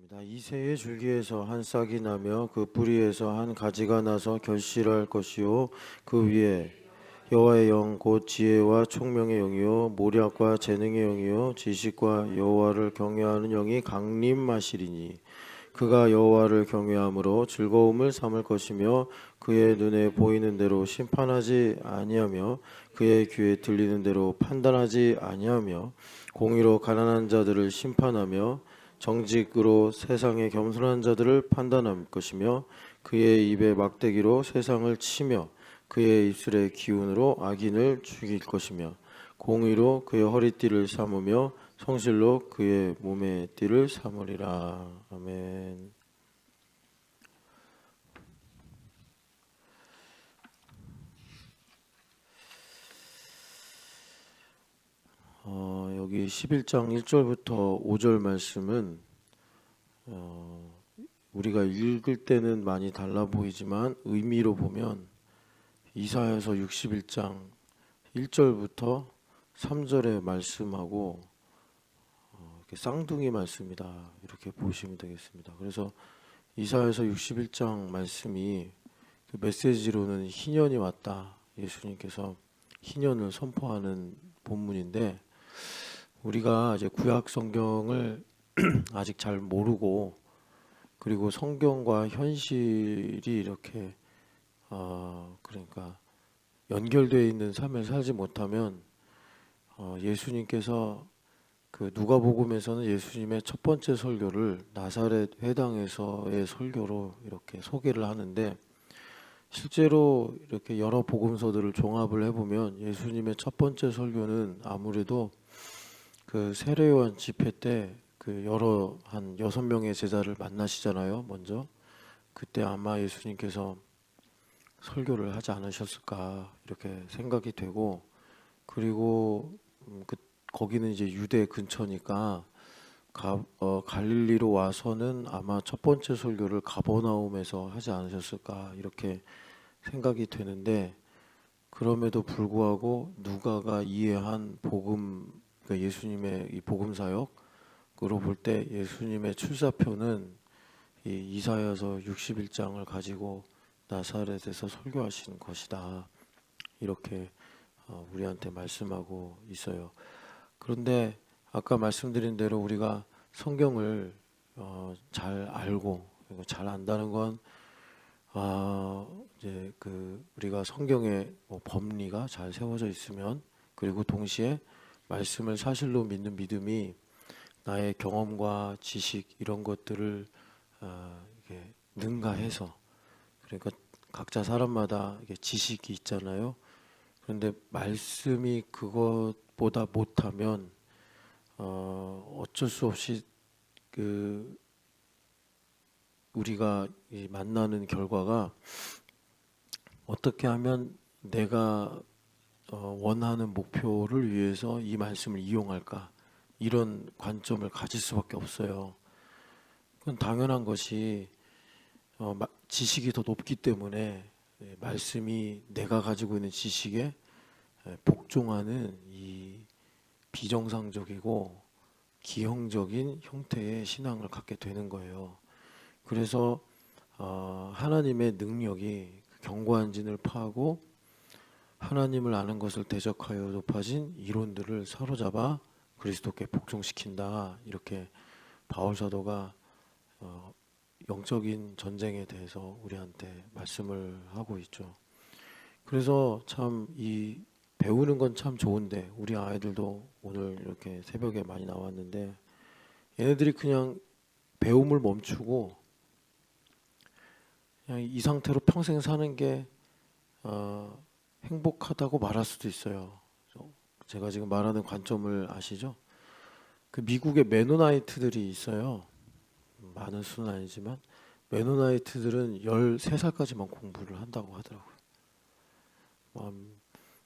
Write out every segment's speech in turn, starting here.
있습니다. 이새의 줄기에서 한 싹이 나며 그 뿌리에서 한 가지가 나서 결실할 것이요 그 위에 여호와의 영 곧 지혜와 총명의 영이요 모략과 재능의 영이요 지식과 여호와를 경외하는 영이 강림하시리니 그가 여호와를 경외함으로 즐거움을 삼을 것이며 그의 눈에 보이는 대로 심판하지 아니하며 그의 귀에 들리는 대로 판단하지 아니하며 공의로 가난한 자들을 심판하며 정직으로 세상의 겸손한 자들을 판단할 것이며 그의 입에 막대기로 세상을 치며 그의 입술의 기운으로 악인을 죽일 것이며 공의로 그의 허리띠를 삼으며 성실로 그의 몸의 띠를 삼으리라. 아멘. 여기 11장 1절부터 5절 말씀은 우리가 읽을 때는 많이 달라 보이지만 의미로 보면 이사야서 61장 1절부터 3절의 말씀하고 이렇게 쌍둥이 말씀이다 이렇게 보시면 되겠습니다. 그래서 이사야서 61장 말씀이 그 메시지로는 희년이 왔다. 예수님께서 희년을 선포하는 본문인데 우리가 이제 구약 성경을 아직 잘 모르고 그리고 성경과 현실이 이렇게 그러니까 연결되어 있는 삶을 살지 못하면 예수님께서 그 누가복음에서는 예수님의 첫 번째 설교를 나사렛 회당에서의 설교로 이렇게 소개를 하는데 실제로 이렇게 여러 복음서들을 종합을 해보면 예수님의 첫 번째 설교는 아무래도 그 세례요한 집회 때 그 여러 한 6명의 제자를 만나시잖아요. 먼저 그때 아마 예수님께서 설교를 하지 않으셨을까 이렇게 생각이 되고 그리고 거기는 이제 유대 근처니까 갈릴리로 와서는 아마 첫 번째 설교를 가버나움에서 하지 않으셨을까 이렇게 생각이 되는데 그럼에도 불구하고 누가가 이해한 복음 그러니까 예수님의 이 복음 사역으로 볼 때 예수님의 출사표는 이 이사야서 61장을 가지고 나사렛에서 설교하신 것이다 이렇게 우리한테 말씀하고 있어요. 그런데 아까 말씀드린 대로 우리가 성경을 잘 알고 그리고 잘 안다는 건 이제 그 우리가 성경의 법리가 잘 세워져 있으면 그리고 동시에 말씀을 사실로 믿는 믿음이 나의 경험과 지식 이런 것들을 이게 능가해서 그러니까 각자 사람마다 이게 지식이 있잖아요. 그런데 말씀이 그것보다 못하면 어쩔 수 없이 그 우리가 만나는 결과가 어떻게 하면 내가 원하는 목표를 위해서 이 말씀을 이용할까 이런 관점을 가질 수밖에 없어요. 그건 당연한 것이 지식이 더 높기 때문에 말씀이 내가 가지고 있는 지식에 복종하는 이 비정상적이고 기형적인 형태의 신앙을 갖게 되는 거예요. 그래서 하나님의 능력이 견고한 진을 파하고 하나님을 아는 것을 대적하여 높아진 이론들을 사로잡아 그리스도께 복종시킨다 이렇게 바울 사도가 영적인 전쟁에 대해서 우리한테 말씀을 하고 있죠. 그래서 참 이 배우는 건 참 좋은데 우리 아이들도 오늘 이렇게 새벽에 많이 나왔는데 얘네들이 그냥 배움을 멈추고 그냥 이 상태로 평생 사는 게 행복하다고 말할 수도 있어요. 제가 지금 말하는 관점을 아시죠? 그 미국의 메노나이트들이 있어요. 많은 수는 아니지만 메노나이트들은 13살까지만 공부를 한다고 하더라고요.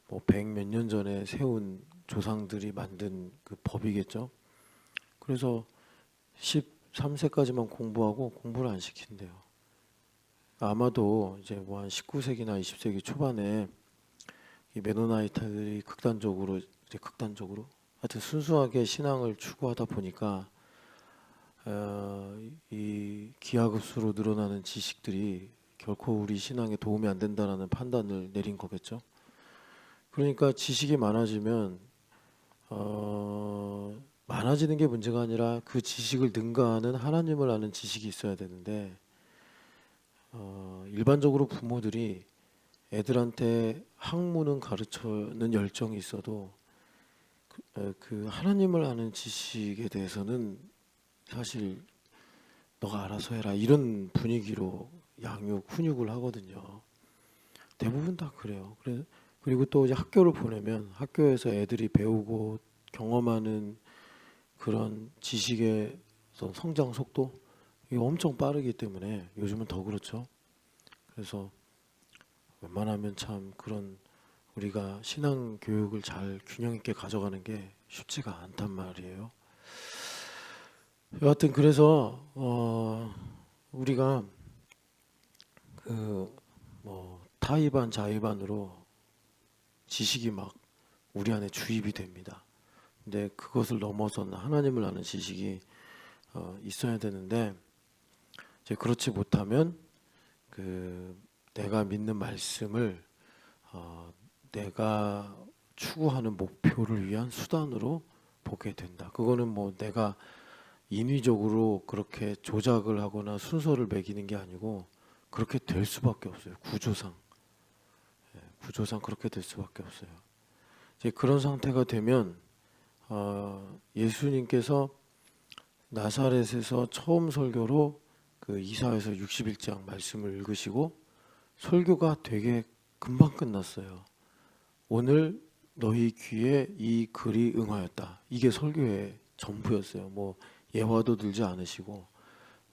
뭐 100 몇 년 전에 세운 조상들이 만든 그 법이겠죠. 그래서 13세까지만 공부하고 공부를 안 시킨대요. 아마도 이제 뭐 한 19세기나 20세기 초반에 이 메노나이트들이 극단적으로 하여튼 순수하게 신앙을 추구하다 보니까 이 기하급수로 늘어나는 지식들이 결코 우리 신앙에 도움이 안 된다라는 판단을 내린 거겠죠. 그러니까 지식이 많아지면 많아지는 게 문제가 아니라 그 지식을 능가하는 하나님을 아는 지식이 있어야 되는데 일반적으로 부모들이 애들한테 학문은 가르쳐는 열정이 있어도 그 하나님을 아는 지식에 대해서는 사실 너가 알아서 해라 이런 분위기로 양육, 훈육을 하거든요. 대부분 다 그래요. 그리고 또 이제 학교를 보내면 학교에서 애들이 배우고 경험하는 그런 지식의 어떤 성장 속도 이게 엄청 빠르기 때문에 요즘은 더 그렇죠. 그래서 웬만하면 참 그런 우리가 신앙 교육을 잘 균형 있게 가져가는 게 쉽지가 않단 말이에요. 여하튼 그래서 우리가 그 뭐 타의반 자의반으로 지식이 막 우리 안에 주입이 됩니다. 근데 그것을 넘어서는 하나님을 아는 지식이 있어야 되는데 이제 그렇지 못하면 그 내가 믿는 말씀을 내가 추구하는 목표를 위한 수단으로 보게 된다. 그거는 뭐 내가 인위적으로 그렇게 조작을 하거나 순서를 매기는 게 아니고 그렇게 될 수밖에 없어요. 구조상 그렇게 될 수밖에 없어요. 이제 그런 상태가 되면 예수님께서 나사렛에서 처음 설교로 그 이사야서 61장 말씀을 읽으시고 설교가 되게 금방 끝났어요. 오늘 너희 귀에 이 글이 응하였다. 이게 설교의 전부였어요. 뭐 예화도 들지 않으시고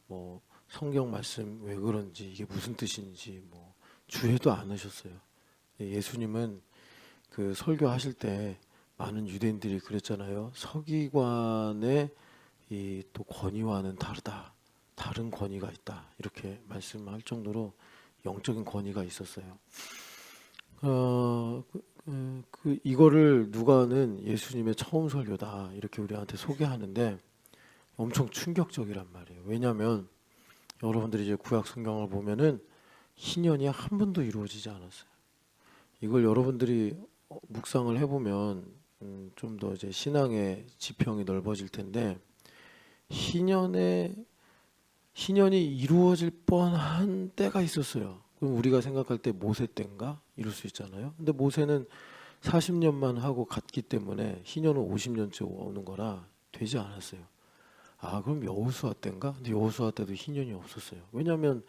뭐 성경 말씀 왜 그런지 이게 무슨 뜻인지 뭐 주해도 안 하셨어요. 예수님은 그 설교하실 때 많은 유대인들이 그랬잖아요. 서기관의 이 또 권위와는 다르다. 다른 권위가 있다. 이렇게 말씀할 정도로 영적인 권위가 있었어요. 이거를 누가는 예수님의 처음 설교다 이렇게 우리한테 소개하는데 엄청 충격적이란 말이에요. 왜냐하면 여러분들이 이제 구약 성경을 보면은 희년이 한 번도 이루어지지 않았어요. 이걸 여러분들이 묵상을 해보면 좀 더 이제 신앙의 지평이 넓어질 텐데 희년이 이루어질 뻔한 때가 있었어요. 그럼 우리가 생각할 때 모세 때인가 이럴 수 있잖아요. 근데 모세는 40년만 하고 갔기 때문에 희년은 50년째 오는 거라 되지 않았어요. 그럼 여호수아 때인가? 근데 여호수아 때도 희년이 없었어요. 왜냐하면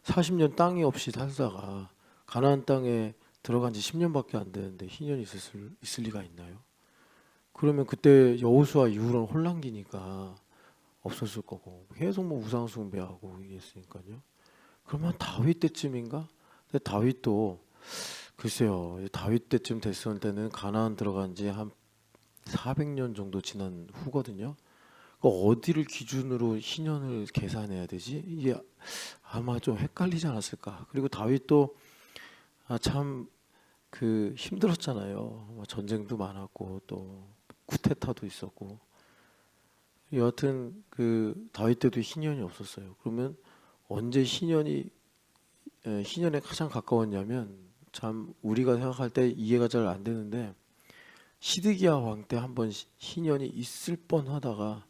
40년 땅이 없이 살다가 가나안 땅에 들어간 지 10년밖에 안 되는데 희년이 있을 리가 있나요? 그러면 그때 여호수아 이후로는 혼란기니까 없었을 거고 계속 뭐 우상 숭배하고 이랬으니까요. 그러면 다윗 때쯤인가? 근데 다윗도 글쎄요. 다윗 때쯤 됐을 때는 가나안 들어간 지 한 400년 정도 지난 후거든요. 어디를 기준으로 희년을 계산해야 되지? 이게 아마 좀 헷갈리지 않았을까. 그리고 다윗도 참 그 힘들었잖아요. 전쟁도 많았고 또 쿠데타도 있었고. 여하튼 그 다윗 때도 희년이 없었어요. 그러면 언제 희년에 가장 가까웠냐면 참 우리가 생각할 때 이해가 잘 안 되는데 시드기야 왕 때 한번 희년이 있을 뻔하다가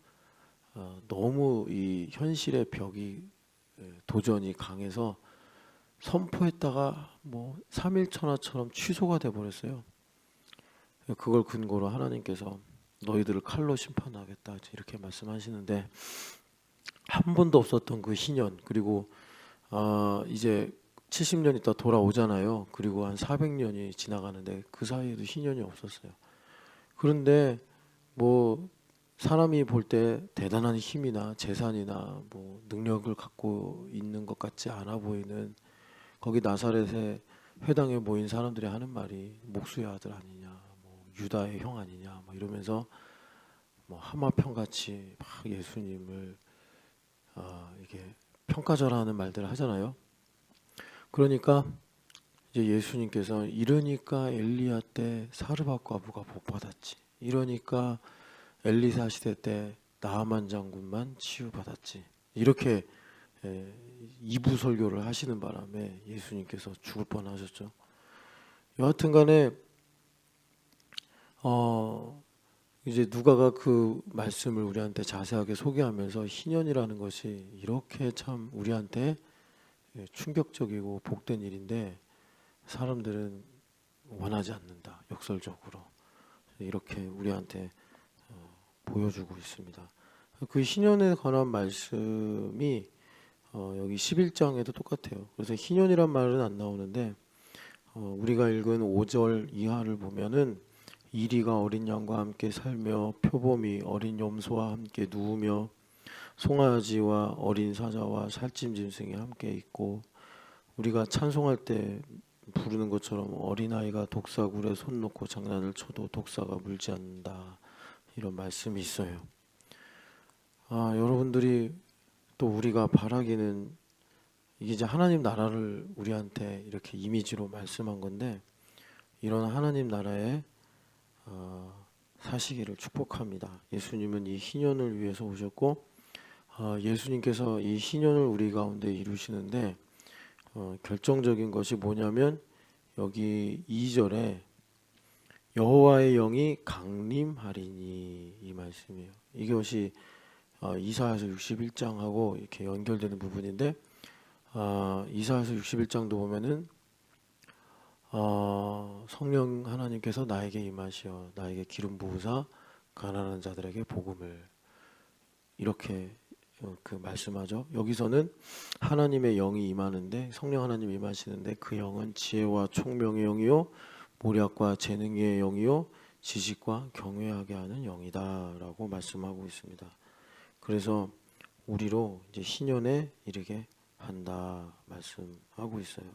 너무 이 현실의 벽이 도전이 강해서 선포했다가 뭐 3일 천하처럼 취소가 돼 버렸어요. 그걸 근거로 하나님께서 너희들을 칼로 심판하겠다 이렇게 말씀하시는데 한 번도 없었던 그 희년 그리고 이제 70년 있다 돌아오잖아요. 그리고 한 400년이 지나가는데 그 사이에도 희년이 없었어요. 그런데 뭐 사람이 볼 때 대단한 힘이나 재산이나 뭐 능력을 갖고 있는 것 같지 않아 보이는 거기 나사렛에 회당에 모인 사람들이 하는 말이 목수의 아들 아니냐, 뭐 유다의 형 아니냐, 뭐 이러면서 뭐 하마평같이 막 예수님을 이게 평가절하하는 말들을 하잖아요. 그러니까 이제 예수님께서 이러니까 엘리야 때 사르밧 과부가 복 받았지. 이러니까 엘리사 시대 때 나아만 장군만 치유받았지. 이렇게 2부 설교를 하시는 바람에 예수님께서 죽을 뻔하셨죠. 여하튼간에 이제 누가가 그 말씀을 우리한테 자세하게 소개하면서 희년이라는 것이 이렇게 참 우리한테 충격적이고 복된 일인데 사람들은 원하지 않는다. 역설적으로 이렇게 우리한테 보여주고 있습니다. 그 희년에 관한 말씀이 여기 11장에도 똑같아요. 그래서 희년이란 말은 안 나오는데 우리가 읽은 5절 이하를 보면은 이리가 어린 양과 함께 살며 표범이 어린 염소와 함께 누우며 송아지와 어린 사자와 살찜 짐승이 함께 있고, 우리가 찬송할 때 부르는 것처럼 어린아이가 독사굴에 손 놓고 장난을 쳐도 독사가 물지 않는다, 이런 말씀이 있어요. 여러분들이 또 우리가 바라기는 이게 이제 하나님 나라를 우리한테 이렇게 이미지로 말씀한 건데, 이런 하나님 나라에 사시기를 축복합니다. 예수님은 이 희년을 위해서 오셨고 예수님께서 이 희년을 우리 가운데 이루시는데 결정적인 것이 뭐냐면 여기 2절에 여호와의 영이 강림하리니, 이 말씀이에요. 이것이 이사야서 61장하고 이렇게 연결되는 부분인데 이사야서 61장도 보면은 성령 하나님께서 나에게 임하시어 나에게 기름 부으사 가난한 자들에게 복음을, 이렇게 그 말씀하죠. 여기서는 하나님의 영이 임하는데, 성령 하나님이 임하시는데 그 영은 지혜와 총명의 영이요 모략과 재능의 영이요 지식과 경외하게 하는 영이다라고 말씀하고 있습니다. 그래서 우리로 이제 희년에 이르게 한다 말씀하고 있어요.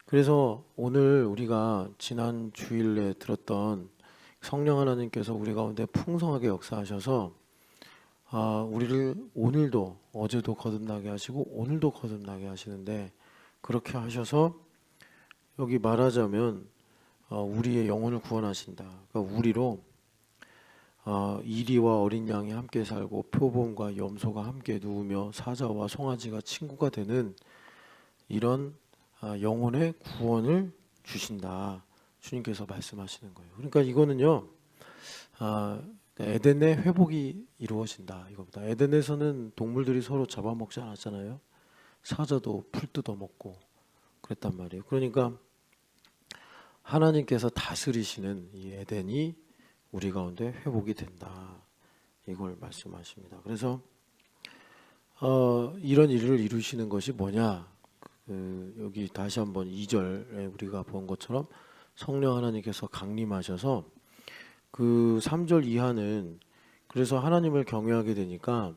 그래서 오늘 우리가 지난 주일에 들었던 성령 하나님께서 우리 가운데 풍성하게 역사하셔서 우리를 오늘도, 어제도 거듭나게 하시고 오늘도 거듭나게 하시는데, 그렇게 하셔서 여기 말하자면 우리의 영혼을 구원하신다. 그러니까 우리로 이리와 어린 양이 함께 살고 표범과 염소가 함께 누우며 사자와 송아지가 친구가 되는 이런 영혼의 구원을 주신다, 주님께서 말씀하시는 거예요. 그러니까 이거는요 에덴의 회복이 이루어진다, 이겁니다. 에덴에서는 동물들이 서로 잡아먹지 않았잖아요. 사자도 풀 뜯어먹고 그랬단 말이에요. 그러니까 하나님께서 다스리시는 이 에덴이 우리 가운데 회복이 된다, 이걸 말씀하십니다. 그래서 이런 일을 이루시는 것이 뭐냐, 여기 다시 한번 2절에 우리가 본 것처럼 성령 하나님께서 강림하셔서 그 3절 이하는, 그래서 하나님을 경외하게 되니까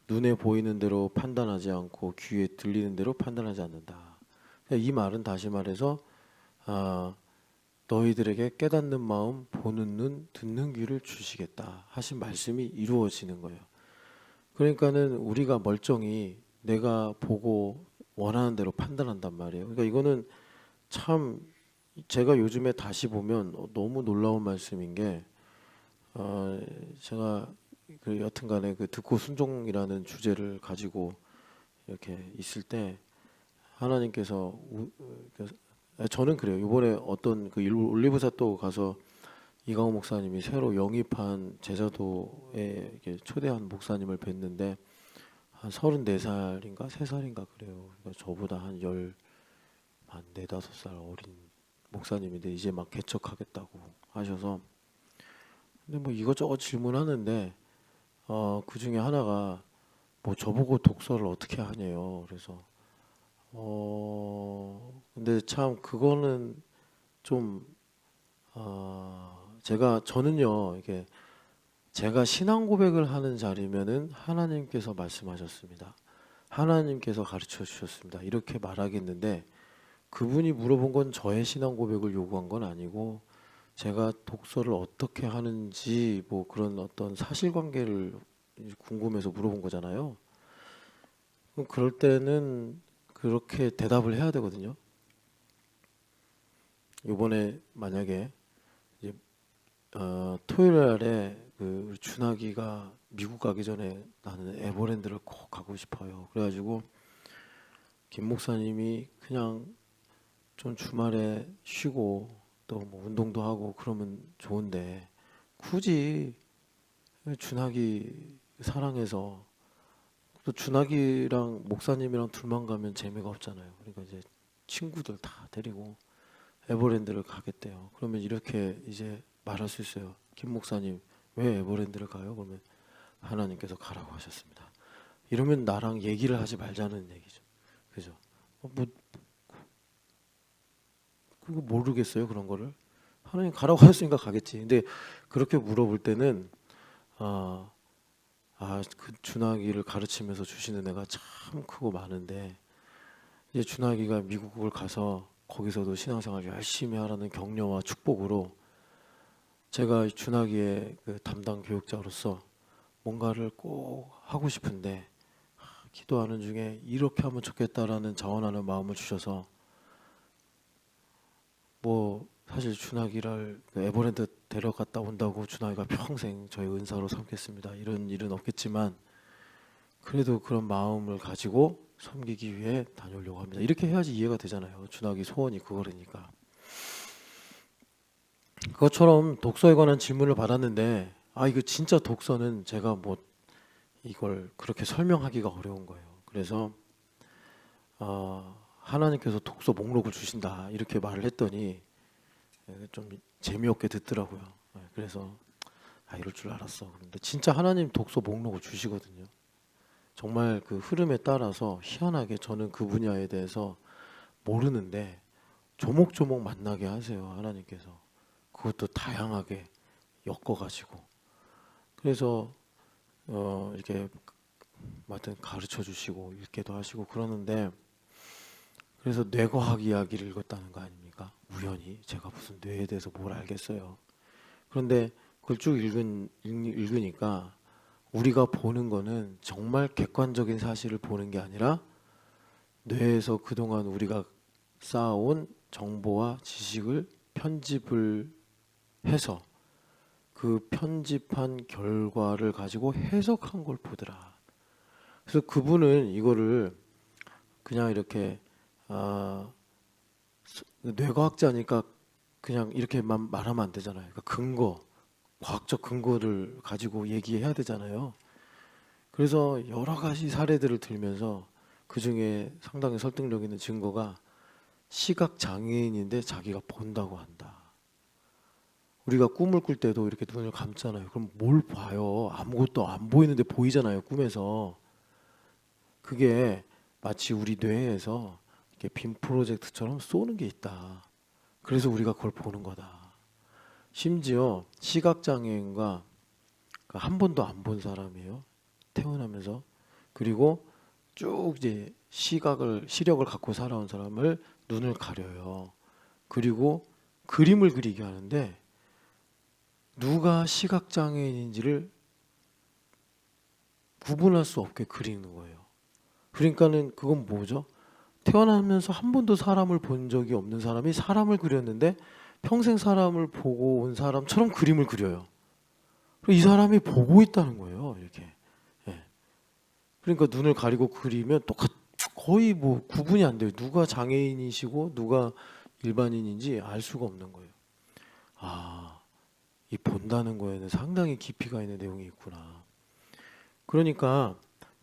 눈에 보이는 대로 판단하지 않고 귀에 들리는 대로 판단하지 않는다. 이 말은 다시 말해서 너희들에게 깨닫는 마음, 보는 눈, 듣는 귀를 주시겠다 하신 말씀이 이루어지는 거예요. 그러니까는 우리가 멀쩡히 내가 보고 원하는 대로 판단한단 말이에요. 그러니까 이거는 참 제가 요즘에 다시 보면 너무 놀라운 말씀인 게, 제가 그 여튼간에 그 듣고 순종이라는 주제를 가지고 이렇게 있을 때 하나님께서 저는 그래요. 이번에 어떤 그 올리브사또 가서 이강호 목사님이 새로 영입한 제자도에 이렇게 초대한 목사님을 뵀는데 한 34살인가 3살인가 그래요. 그러니까 저보다 한 4-5살 어린 목사님인데 이제 막 개척하겠다고 하셔서, 근데 뭐 이것저것 질문하는데 그 중에 하나가 뭐 저보고 독서를 어떻게 하냐요. 그래서 근데 참 그거는 좀 저는요 이게 제가 신앙 고백을 하는 자리면은 하나님께서 말씀하셨습니다. 하나님께서 가르쳐 주셨습니다. 이렇게 말하겠는데, 그분이 물어본 건 저의 신앙 고백을 요구한 건 아니고 제가 독서를 어떻게 하는지 뭐 그런 어떤 사실관계를 궁금해서 물어본 거잖아요. 그럴 때는 그렇게 대답을 해야 되거든요. 이번에 만약에 이제 토요일 날에 그 우리 준하기가 미국 가기 전에 나는 에버랜드를 꼭 가고 싶어요. 그래가지고 김 목사님이 그냥 좀 주말에 쉬고 또 뭐 운동도 하고 그러면 좋은데 굳이 준하기 사랑해서 또 준하기랑 목사님이랑 둘만 가면 재미가 없잖아요. 그러니까 이제 친구들 다 데리고 에버랜드를 가겠대요. 그러면 이렇게 이제 말할 수 있어요. 김 목사님 왜 에버랜드를 가요? 그러면 하나님께서 가라고 하셨습니다. 이러면 나랑 얘기를 하지 말자는 얘기죠. 그죠? 뭐 그거 모르겠어요 그런 거를. 하나님 가라고 하셨으니까 가겠지. 근데 그렇게 물어볼 때는 그 준하기를 가르치면서 주시는 애가 참 크고 많은데 이제 준하기가 미국을 가서 거기서도 신앙생활 열심히 하라는 격려와 축복으로 제가 준하기의 그 담당 교육자로서 뭔가를 꼭 하고 싶은데 기도하는 중에 이렇게 하면 좋겠다라는 자원하는 마음을 주셔서 뭐 사실 준하기를 그 에버랜드 데려갔다 온다고 준하기가 평생 저희 은사로 삼겠습니다. 이런 일은 없겠지만 그래도 그런 마음을 가지고 섬기기 위해 다녀오려고 합니다. 이렇게 해야지 이해가 되잖아요. 준하기 소원이 그거라니까. 그것처럼 독서에 관한 질문을 받았는데 이거 진짜 독서는 제가 뭐 이걸 그렇게 설명하기가 어려운 거예요. 그래서 하나님께서 독서 목록을 주신다 이렇게 말을 했더니 좀 재미없게 듣더라고요. 그래서 이럴 줄 알았어. 그런데 진짜 하나님 독서 목록을 주시거든요. 정말 그 흐름에 따라서 희한하게 저는 그 분야에 대해서 모르는데 조목조목 만나게 하세요. 하나님께서. 그것도 다양하게 엮어가지고. 그래서 이렇게 하여튼 가르쳐 주시고 읽게도 하시고 그러는데 그래서 뇌과학 이야기를 읽었다는 거 아닙니까? 우연히 제가 무슨 뇌에 대해서 뭘 알겠어요. 그런데 그걸 쭉 읽으니까 우리가 보는 거는 정말 객관적인 사실을 보는 게 아니라 뇌에서 그동안 우리가 쌓아온 정보와 지식을 편집을 해서 그 편집한 결과를 가지고 해석한 걸 보더라. 그래서 그분은 이거를 그냥 이렇게 뇌과학자니까 그냥 이렇게만 말하면 안 되잖아요. 그러니까 과학적 근거를 가지고 얘기해야 되잖아요. 그래서 여러 가지 사례들을 들면서 그 중에 상당히 설득력 있는 증거가 시각 장애인인데 자기가 본다고 한다. 우리가 꿈을 꿀 때도 이렇게 눈을 감잖아요. 그럼 뭘 봐요? 아무것도 안 보이는데 보이잖아요. 꿈에서. 그게 마치 우리 뇌에서 이렇게 빔 프로젝트처럼 쏘는 게 있다. 그래서 우리가 그걸 보는 거다. 심지어 시각장애인과 한 번도 안 본 사람이에요. 태어나면서. 그리고 쭉 이제 시력을 갖고 살아온 사람을 눈을 가려요. 그리고 그림을 그리게 하는데 누가 시각장애인인지를 구분할 수 없게 그리는 거예요. 그러니까는 그건 뭐죠? 태어나면서 한 번도 사람을 본 적이 없는 사람이 사람을 그렸는데 평생 사람을 보고 온 사람처럼 그림을 그려요. 이 사람이 보고 있다는 거예요. 이렇게. 예. 그러니까 눈을 가리고 그리면 거의 뭐 구분이 안 돼요. 누가 장애인이시고 누가 일반인인지 알 수가 없는 거예요. 이 본다는 거에는 상당히 깊이가 있는 내용이 있구나. 그러니까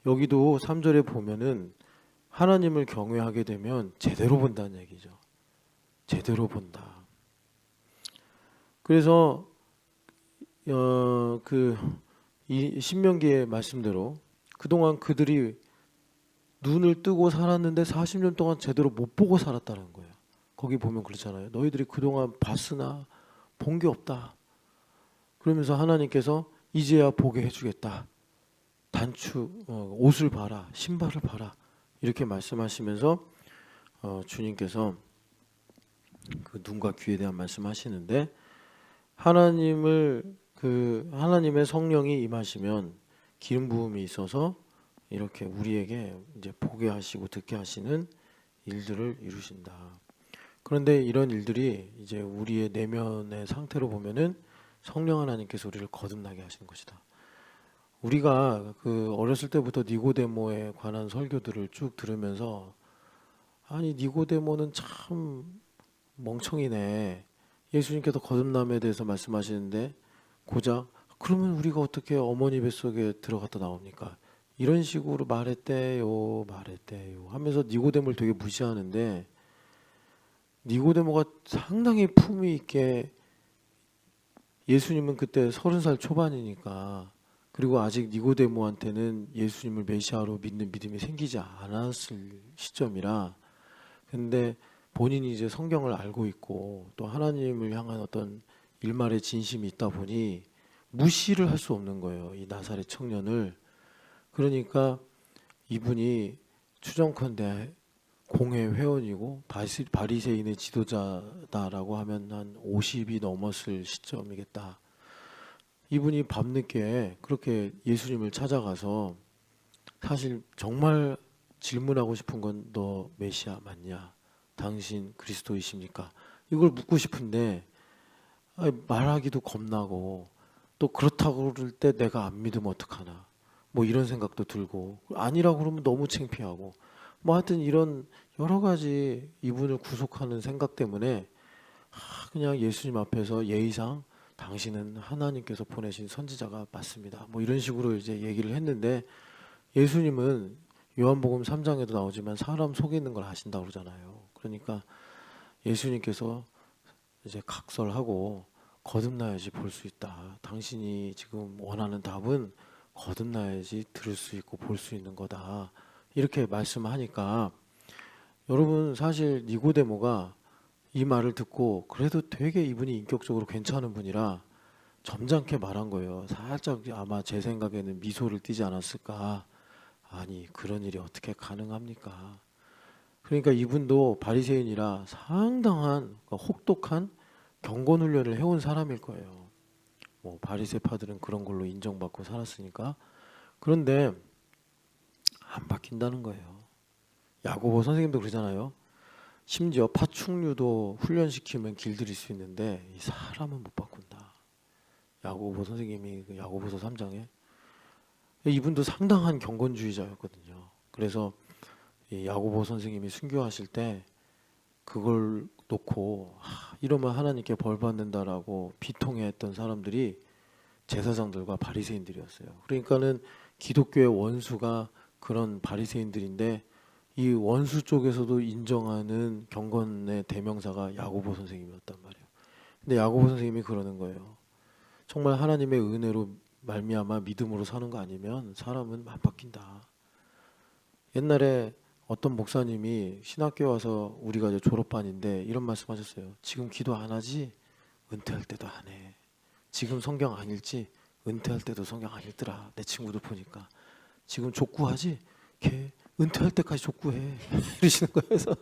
여기도 3절에 보면은 하나님을 경외하게 되면 제대로 본다는 얘기죠. 제대로 본다. 그래서 이 신명기의 말씀대로 그동안 그들이 눈을 뜨고 살았는데 40년 동안 제대로 못 보고 살았다는 거예요. 거기 보면 그렇잖아요. 너희들이 그동안 봤으나 본 게 없다. 그러면서 하나님께서 이제야 보게 해주겠다. 옷을 봐라, 신발을 봐라. 이렇게 말씀하시면서 주님께서 그 눈과 귀에 대한 말씀하시는데 하나님의 성령이 임하시면 기름 부음이 있어서 이렇게 우리에게 이제 보게 하시고 듣게 하시는 일들을 이루신다. 그런데 이런 일들이 이제 우리의 내면의 상태로 보면은 성령 하나님께서 우리를 거듭나게 하시는 것이다. 우리가 그 어렸을 때부터 니고데모에 관한 설교들을 쭉 들으면서 아니 니고데모는 참 멍청이네. 예수님께서 거듭남에 대해서 말씀하시는데 고작 그러면 우리가 어떻게 어머니 뱃속에 들어갔다 나옵니까? 이런 식으로 말했대요 하면서 니고데모를 되게 무시하는데 니고데모가 상당히 품위 있게 예수님은 그때 30살 초반이니까 그리고 아직 니고데모한테는 예수님을 메시아로 믿는 믿음이 생기지 않았을 시점이라 근데 본인이 이제 성경을 알고 있고 또 하나님을 향한 어떤 일말의 진심이 있다 보니 무시를 할 수 없는 거예요. 이 나사렛 청년을. 그러니까 이분이 추정컨대 공회 회원이고 바리새인의 지도자다라고 하면 한 50이 넘었을 시점이겠다. 이분이 밤늦게 그렇게 예수님을 찾아가서 사실 정말 질문하고 싶은 건 너 메시아 맞냐? 당신 그리스도이십니까? 이걸 묻고 싶은데 말하기도 겁나고 또 그렇다고 그럴 때 내가 안 믿으면 어떡하나 뭐 이런 생각도 들고 아니라고 그러면 너무 창피하고 뭐 하여튼 이런 여러 가지 이분을 구속하는 생각 때문에 그냥 예수님 앞에서 예의상 당신은 하나님께서 보내신 선지자가 맞습니다. 뭐 이런 식으로 이제 얘기를 했는데 예수님은 요한복음 3장에도 나오지만 사람 속에 있는 걸 아신다고 그러잖아요. 그러니까 예수님께서 이제 각설하고 거듭나야지 볼 수 있다. 당신이 지금 원하는 답은 거듭나야지 들을 수 있고 볼 수 있는 거다. 이렇게 말씀하니까 여러분 사실 니고데모가 이 말을 듣고 그래도 되게 이분이 인격적으로 괜찮은 분이라 점잖게 말한 거예요. 살짝 아마 제 생각에는 미소를 띠지 않았을까. 아니 그런 일이 어떻게 가능합니까? 그러니까 이분도 바리새인이라 상당한 혹독한 경건 훈련을 해온 사람일 거예요. 뭐 바리새파들은 그런 걸로 인정받고 살았으니까. 그런데 안 바뀐다는 거예요. 야고보 선생님도 그러잖아요. 심지어 파충류도 훈련시키면 길들일 수 있는데 이 사람은 못 바꾼다. 야고보 선생님이 그 야고보서 3장에 이분도 상당한 경건주의자였거든요. 그래서 이 야고보 선생님이 순교하실 때 그걸 놓고 이러면 하나님께 벌 받는다라고 비통해했던 사람들이 제사장들과 바리새인들이었어요. 그러니까는 기독교의 원수가 그런 바리새인들인데 이 원수 쪽에서도 인정하는 경건의 대명사가 야고보 선생님이었단 말이에요. 근데 야고보 선생님이 그러는 거예요. 정말 하나님의 은혜로 말미암아 믿음으로 사는 거 아니면 사람은 안 바뀐다. 옛날에 어떤 목사님이 신학교에 와서 우리가 이제 졸업반인데 이런 말씀하셨어요. 지금 기도 안 하지? 은퇴할 때도 안 해. 지금 성경 안 읽지? 은퇴할 때도 성경 안 읽더라. 내 친구들 보니까. 지금 족구하지? 걔 은퇴할 때까지 족구해. 이러시는 거예요. 그래서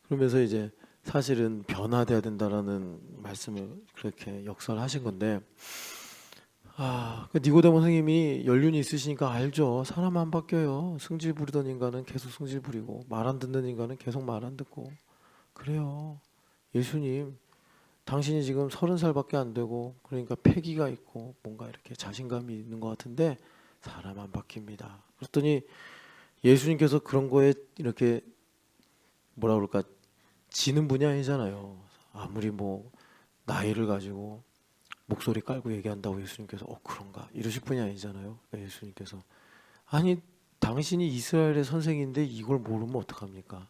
그러면서 이제 사실은 변화돼야 된다라는 말씀을 그렇게 역설하신 건데 그 니고데모 선생님이 연륜이 있으시니까 알죠. 사람 안 바뀌어요. 승질 부리던 인간은 계속 승질 부리고 말 안 듣는 인간은 계속 말 안 듣고 그래요. 예수님 당신이 지금 30살밖에 안 되고 그러니까 패기가 있고 뭔가 이렇게 자신감이 있는 것 같은데 사람 안 바뀝니다. 그랬더니 예수님께서 그런 거에 이렇게 뭐라 그럴까 지는 분이 아니잖아요. 아무리 뭐 나이를 가지고 목소리 깔고 얘기한다고 예수님께서 그런가 이러실 분이 아니잖아요. 그러니까 예수님께서 아니 당신이 이스라엘의 선생인데 이걸 모르면 어떡합니까?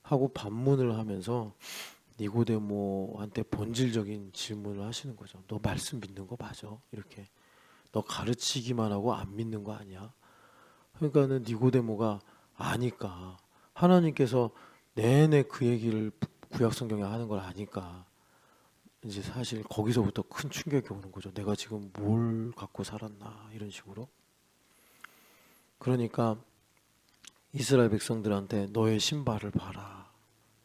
하고 반문을 하면서 니고데모한테 본질적인 질문을 하시는 거죠. 너 말씀 믿는 거 맞아? 이렇게 너 가르치기만 하고 안 믿는 거 아니야? 그러니까는 니고데모가 아니까 하나님께서 내내 그 얘기를 구약 성경에 하는 걸 아니까 이제 사실 거기서부터 큰 충격이 오는 거죠. 내가 지금 뭘 갖고 살았나 이런 식으로. 그러니까 이스라엘 백성들한테 너의 신발을 봐라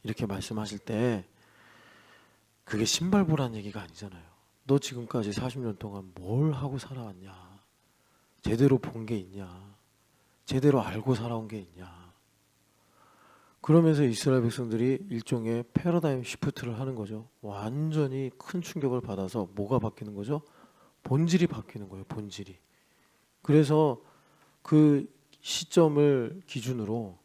이렇게 말씀하실 때 그게 신발 보라는 얘기가 아니잖아요. 너 지금까지 40년 동안 뭘 하고 살아왔냐? 제대로 본 게 있냐? 제대로 알고 살아온 게 있냐? 그러면서 이스라엘 백성들이 일종의 패러다임 시프트를 하는 거죠. 완전히 큰 충격을 받아서 뭐가 바뀌는 거죠? 본질이 바뀌는 거예요. 본질이. 그래서 그 시점을 기준으로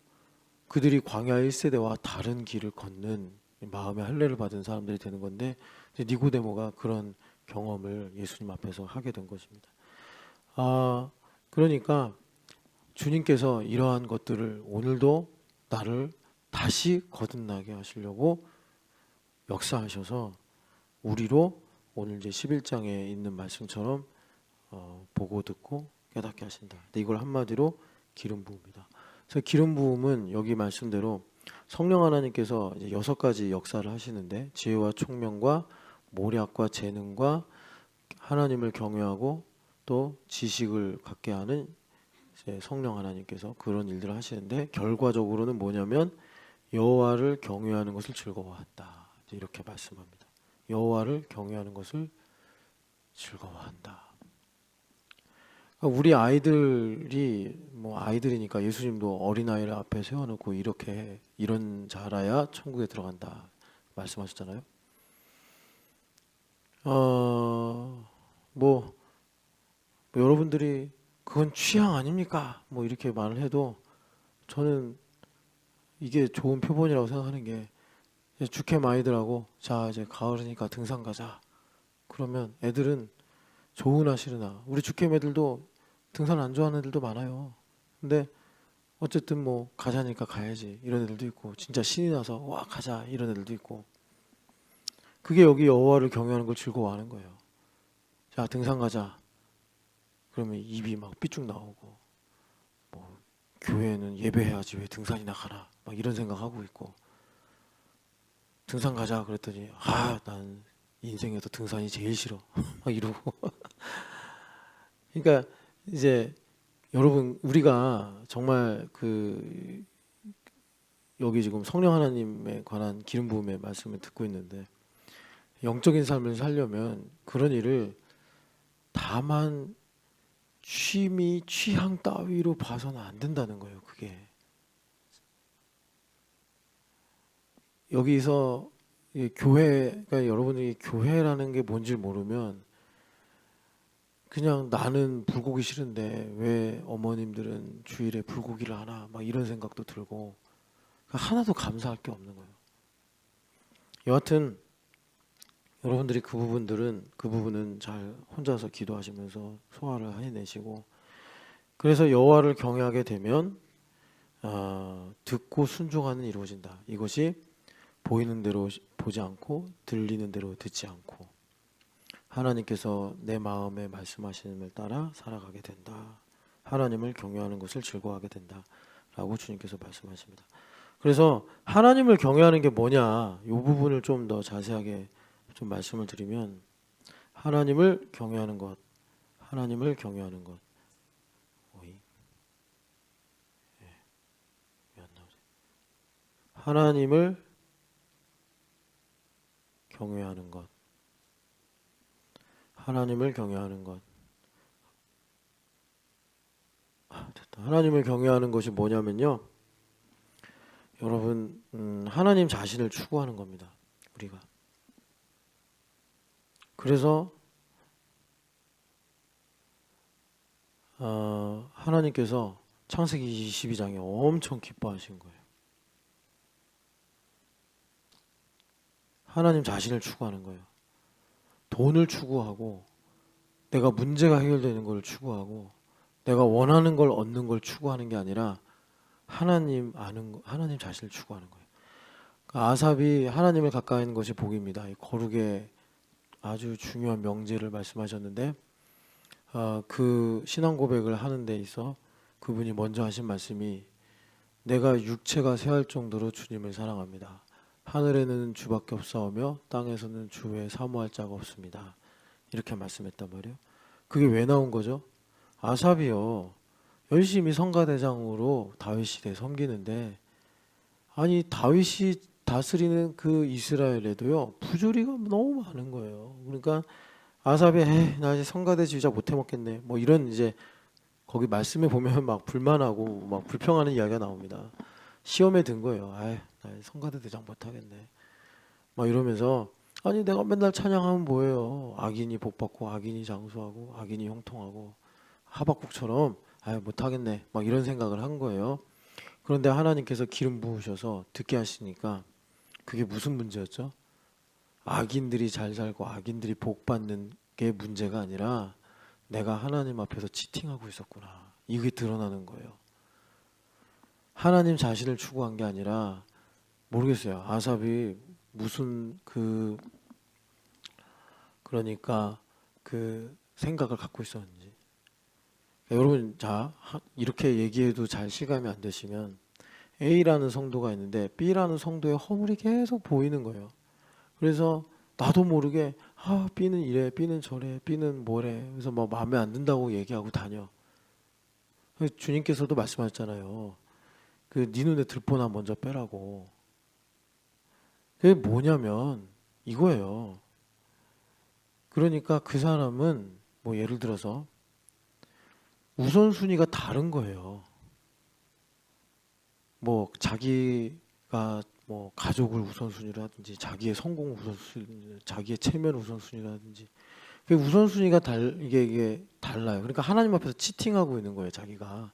그들이 광야 1세대와 다른 길을 걷는 마음의 할례를 받은 사람들이 되는 건데, 이제 니고데모가 그런 경험을 예수님 앞에서 하게 된 것입니다. 그러니까 주님께서 이러한 것들을 오늘도 나를 다시 거듭나게 하시려고 역사하셔서 우리로 오늘 이제 11장에 있는 말씀처럼 보고 듣고 깨닫게 하신다. 근데 이걸 한마디로 기름 부음이다. 그래서 기름 부음은 여기 말씀대로 성령 하나님께서 이제 6가지 역사를 하시는데, 지혜와 총명과 모략과 재능과 하나님을 경외하고 또 지식을 갖게 하는 이제 성령 하나님께서 그런 일들을 하시는데, 결과적으로는 뭐냐면 여호와를 경외하는 것을 즐거워한다. 이렇게 말씀합니다. 여호와를 경외하는 것을 즐거워한다. 우리 아이들이 뭐 아이들이니까 예수님도 어린아이를 앞에 세워놓고 이렇게 이런 자라야 천국에 들어간다 말씀하셨잖아요. 뭐 여러분들이 그건 취향 아닙니까? 뭐 이렇게 말을 해도 저는 이게 좋은 표본이라고 생각하는 게, 주캠 아이들하고 자 이제 가을이니까 등산 가자 그러면 애들은 좋으나 싫으나, 우리 주캠 애들도 등산 안 좋아하는 애들도 많아요. 근데 어쨌든 뭐 가자니까 가야지 이런 애들도 있고, 진짜 신이 나서 와 가자 이런 애들도 있고, 그게 여기 여호와를 경외하는 걸 즐거워하는 거예요. 자 등산 가자 그러면 입이 막 삐쭉 나오고, 뭐 교회는 예배해야지 왜 등산이나 가라 막 이런 생각하고 있고, 등산 가자 그랬더니 난 인생에서 등산이 제일 싫어 막 이러고 그러니까 이제 여러분, 우리가 정말 그 여기 지금 성령 하나님에 관한 기름 부음의 말씀을 듣고 있는데, 영적인 삶을 살려면 그런 일을 다만 취미 취향 따위로 봐서는 안 된다는 거예요. 그게 여기서 교회가, 여러분이 교회라는 게 뭔지 모르면 그냥 나는 불고기 싫은데 왜 어머님들은 주일에 불고기를 하나 막 이런 생각도 들고, 하나도 감사할 게 없는 거예요. 여하튼 여러분들이 그 부분은 잘 혼자서 기도하시면서 소화를 해내시고, 그래서 여호와를 경외하게 되면 듣고 순종하는 이루어진다. 이것이 보이는 대로 보지 않고 들리는 대로 듣지 않고 하나님께서 내 마음에 말씀하시는 따라 살아가게 된다. 하나님을 경외하는 것을 즐거워하게 된다 라고 주님께서 말씀하십니다. 그래서 하나님을 경외하는 게 뭐냐, 이 부분을 좀 더 자세하게 좀 말씀을 드리면, 하나님을 경외하는 것, 하나님을 경외하는 것, 하나님을 경외하는 것, 하나님을 경외하는 것. 됐다. 하나님을 경외하는 것이 뭐냐면요, 여러분, 하나님 자신을 추구하는 겁니다. 우리가. 그래서 하나님께서 창세기 22장에 엄청 기뻐하신 거예요. 하나님 자신을 추구하는 거예요. 돈을 추구하고, 내가 문제가 해결되는 걸 추구하고, 내가 원하는 걸 얻는 걸 추구하는 게 아니라 하나님 아는 거, 하나님 자신을 추구하는 거예요. 그러니까 아삽이 하나님을 가까이 하는 것이 복입니다. 이 거룩의 아주 중요한 명제를 말씀하셨는데, 그 신앙 고백을 하는 데 있어 그분이 먼저 하신 말씀이, 내가 육체가 쇠할 정도로 주님을 사랑합니다. 하늘에는 주밖에 없사오며 땅에서는 주 외에 사모할 자가 없습니다. 이렇게 말씀했단 말이에요. 그게 왜 나온 거죠? 아삽이요, 열심히 성가대장으로 다윗 시대에 섬기는데, 아니 다윗이 다스리는 그 이스라엘에도요 부조리가 너무 많은 거예요. 그러니까 아삽이 나 이제 성가대 지휘자 못해 먹겠네 뭐 이런, 이제 거기 말씀에 보면 막 불만하고 막 불평하는 이야기가 나옵니다. 시험에 든 거예요. 아이, 나 성가대 대장 못하겠네. 막 이러면서 아니 내가 맨날 찬양하면 뭐예요? 악인이 복받고 악인이 장수하고 악인이 형통하고 하박국처럼 아이 못하겠네. 막 이런 생각을 한 거예요. 그런데 하나님께서 기름 부으셔서 듣게 하시니까 그게 무슨 문제였죠? 악인들이 잘 살고 악인들이 복 받는 게 문제가 아니라 내가 하나님 앞에서 치팅하고 있었구나. 이게 드러나는 거예요. 하나님 자신을 추구한 게 아니라 모르겠어요. 아삽이 무슨 그러니까 그 생각을 갖고 있었는지. 여러분 이렇게 얘기해도 잘 실감이 안 되시면 A라는 성도가 있는데 B라는 성도의 허물이 계속 보이는 거예요. 그래서 나도 모르게 B는 이래, B는 저래, B는 뭐래. 그래서 뭐 마음에 안 든다고 얘기하고 다녀. 주님께서도 말씀하셨잖아요. 네 눈에 들보나 먼저 빼라고. 그게 뭐냐면 이거예요. 그러니까 그 사람은 뭐 예를 들어서 우선순위가 다른 거예요. 뭐 자기가 뭐 가족을 우선순위라든지 자기의 성공 우선순위, 자기의 체면 우선순위라든지 그 우선순위가 이게 달라요. 그러니까 하나님 앞에서 치팅하고 있는 거예요. 자기가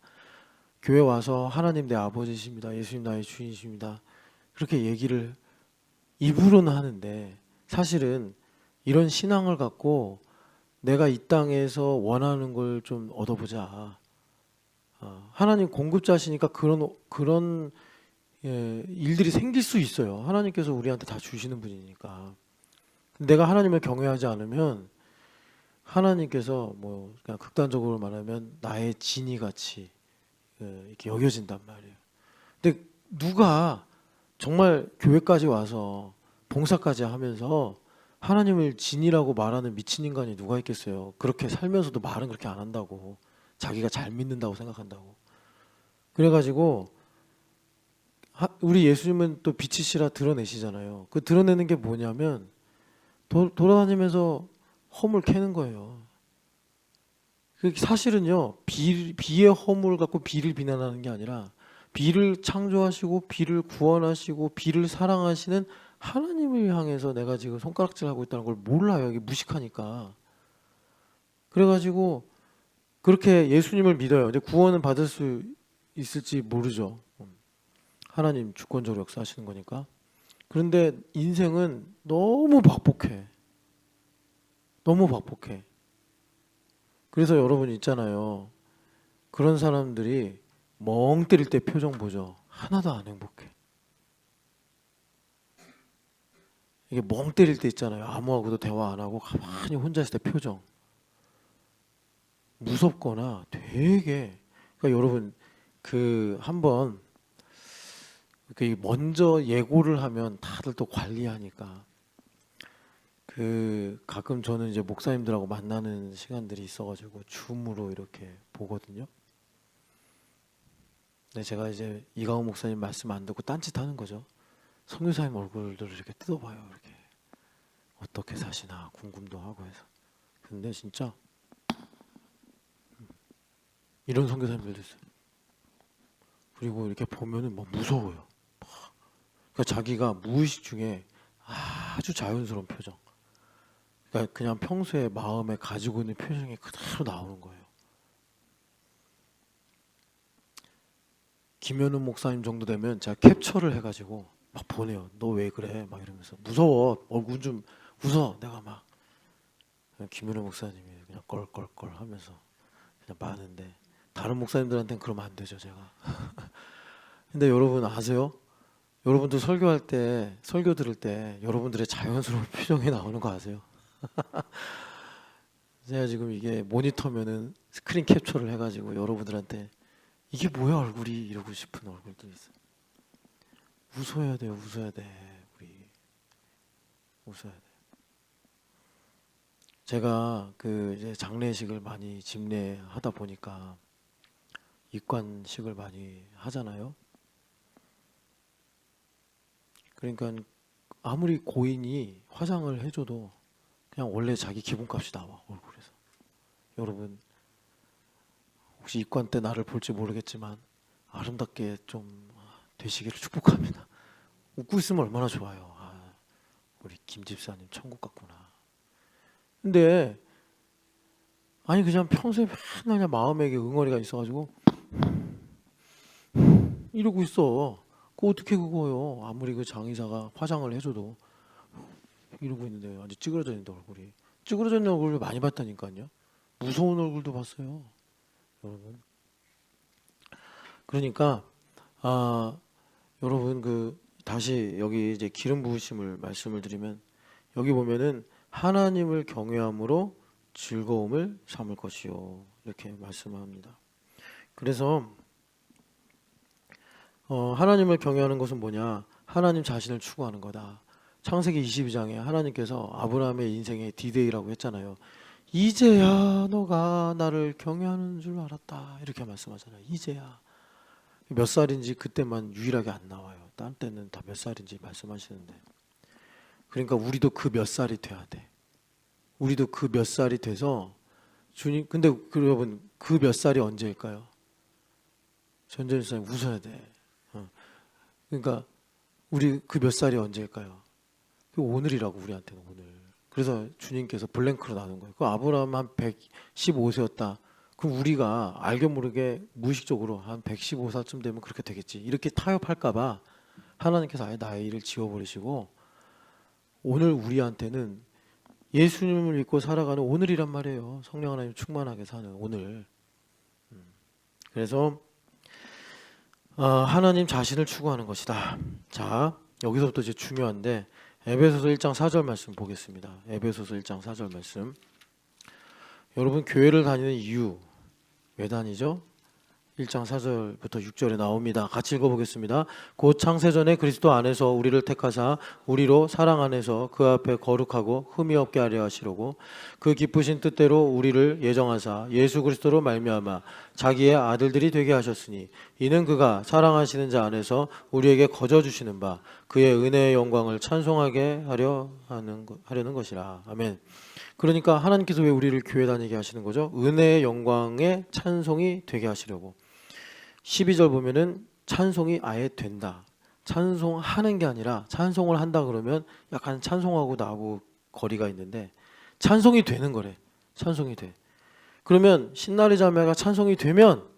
교회 와서 하나님 내 아버지십니다. 예수님 나의 주인이십니다. 그렇게 얘기를 입으로는 하는데 사실은 이런 신앙을 갖고 내가 이 땅에서 원하는 걸 좀 얻어보자. 하나님 공급자시니까 그런 일들이 생길 수 있어요. 하나님께서 우리한테 다 주시는 분이니까. 내가 하나님을 경외하지 않으면 하나님께서 뭐 그냥 극단적으로 말하면 나의 진이 같이 이렇게 여겨진단 말이에요. 근데 누가 정말 교회까지 와서 봉사까지 하면서 하나님을 진이라고 말하는 미친 인간이 누가 있겠어요. 그렇게 살면서도 말은 그렇게 안 한다고. 자기가 잘 믿는다고 생각한다고. 그래가지고 우리 예수님은 또 빛이시라 드러내시잖아요. 그 드러내는 게 뭐냐면 돌아다니면서 허물 캐는 거예요. 사실은요, 비의 허물 갖고 비를 비난하는 게 아니라 비를 창조하시고 비를 구원하시고 비를 사랑하시는 하나님을 향해서 내가 지금 손가락질하고 있다는 걸 몰라요. 이게 무식하니까. 그래가지고 그렇게 예수님을 믿어요. 근데 구원은 받을 수 있을지 모르죠. 하나님 주권적으로 역사하시는 거니까. 그런데 인생은 너무 박복해. 너무 박복해. 그래서 여러분 있잖아요. 그런 사람들이 멍 때릴 때 표정 보죠. 하나도 안 행복해. 이게 멍 때릴 때 있잖아요. 아무하고도 대화 안 하고 가만히 혼자 있을 때 표정. 무섭거나 되게 그러니까 여러분 한번 먼저 예고를 하면 다들 또 관리하니까 가끔 저는 이제 목사님들하고 만나는 시간들이 있어가지고 줌으로 이렇게 보거든요. 근데 제가 이제 이가훈 목사님 말씀 안 듣고 딴짓하는 거죠. 선교사님 얼굴들을 이렇게 뜯어봐요. 이렇게 어떻게 사시나 궁금도 하고 해서. 근데 진짜 이런 선교사님들도 있어요. 그리고 이렇게 보면은 막 무서워요. 그러니까 자기가 무의식 중에 아주 자연스러운 표정. 그러니까 그냥 평소에 마음에 가지고 있는 표정이 그대로 나오는 거예요. 김현우 목사님 정도 되면 제가 캡처를 해가지고 막 보내요. 너 왜 그래? 막 이러면서 무서워. 얼굴 좀 웃어. 내가 막 김현우 목사님이 그냥 껄껄껄 하면서 그냥 많은데 다른 목사님들한테는 그러면 안 되죠, 제가. 근데 여러분 아세요? 여러분도 설교할 때, 설교 들을 때 여러분들의 자연스러운 표정이 나오는 거 아세요? 제가 지금 이게 모니터면은 스크린 캡처를 해가지고 여러분들한테 이게 뭐야 얼굴이 이러고 싶은 얼굴도 있어요. 웃어야 돼요, 웃어야 돼. 우리 웃어야 돼. 제가 이제 장례식을 많이 집례하다 보니까 입관식을 많이 하잖아요. 그러니까 아무리 고인이 화장을 해줘도 그냥 원래 자기 기본값이 나와 얼굴에서. 여러분 혹시 입관 때 나를 볼지 모르겠지만 아름답게 좀 되시기를 축복합니다. 웃고 있으면 얼마나 좋아요. 아, 우리 김 집사님 천국 같구나. 근데 아니 그냥 평소에 맨날 그냥 마음에 응어리가 있어가지고 이러고 있어. 그거 어떻게 그거요? 아무리 그 장의사가 화장을 해줘도 이러고 있는데 완전 찌그러져 있는데 얼굴이. 찌그러져 있는 얼굴을 많이 봤다니까요. 무서운 얼굴도 봤어요, 여러분. 그러니까 여러분 그 다시 여기 이제 기름 부으심을 말씀을 드리면 여기 보면은 하나님을 경외함으로 즐거움을 삼을 것이요 이렇게 말씀합니다. 그래서 하나님을 경외하는 것은 뭐냐? 하나님 자신을 추구하는 거다. 창세기 22장에 하나님께서 아브라함의 인생의 디데이라고 했잖아요. 이제야 너가 나를 경외하는 줄 알았다 이렇게 말씀하잖아요. 이제야. 몇 살인지 그때만 유일하게 안 나와요. 다른 때는 다 몇 살인지 말씀하시는데. 그러니까 우리도 그 몇 살이 돼야 돼. 우리도 그 몇 살이 돼서 주님. 근데 여러분 그 몇 살이 언제일까요? 전전일사님 웃어야 돼. 그러니까 우리 그 몇 살이 언제일까요? 그 오늘이라고 우리한테는 오늘. 그래서 주님께서 블랭크로 나눈 거예요. 그 아브라함 한 115세였다. 그럼 우리가 알게 모르게 무의식적으로 한 115살쯤 되면 그렇게 되겠지. 이렇게 타협할까봐 하나님께서 아예 나이를 지워버리시고 오늘 우리한테는 예수님을 믿고 살아가는 오늘이란 말이에요. 성령 하나님 충만하게 사는 오늘. 그래서 하나님 자신을 추구하는 것이다. 자, 여기서부터 이제 중요한데 에베소서 1장 4절 말씀 보겠습니다. 에베소서 1장 4절 말씀. 여러분 교회를 다니는 이유 왜 다니죠? 1장 4절부터 6절에 나옵니다. 같이 읽어보겠습니다. 곧 창세전에 그리스도 안에서 우리를 택하사 우리로 사랑 안에서 그 앞에 거룩하고 흠이 없게 하려 하시려고 그 기쁘신 뜻대로 우리를 예정하사 예수 그리스도로 말미암아 자기의 아들들이 되게 하셨으니 이는 그가 사랑하시는 자 안에서 우리에게 거저 주시는 바 그의 은혜의 영광을 찬송하게 하려는 것이라. 아멘. 그러니까 하나님께서 왜 우리를 교회 다니게 하시는 거죠? 은혜의 영광의 찬송이 되게 하시려고. 12절 보면은 찬송이 아예 된다. 찬송하는 게 아니라 찬송을 한다 그러면 약간 찬송하고 나하고 거리가 있는데 찬송이 되는 거래. 찬송이 돼. 그러면 신나리 자매가 찬송이 되면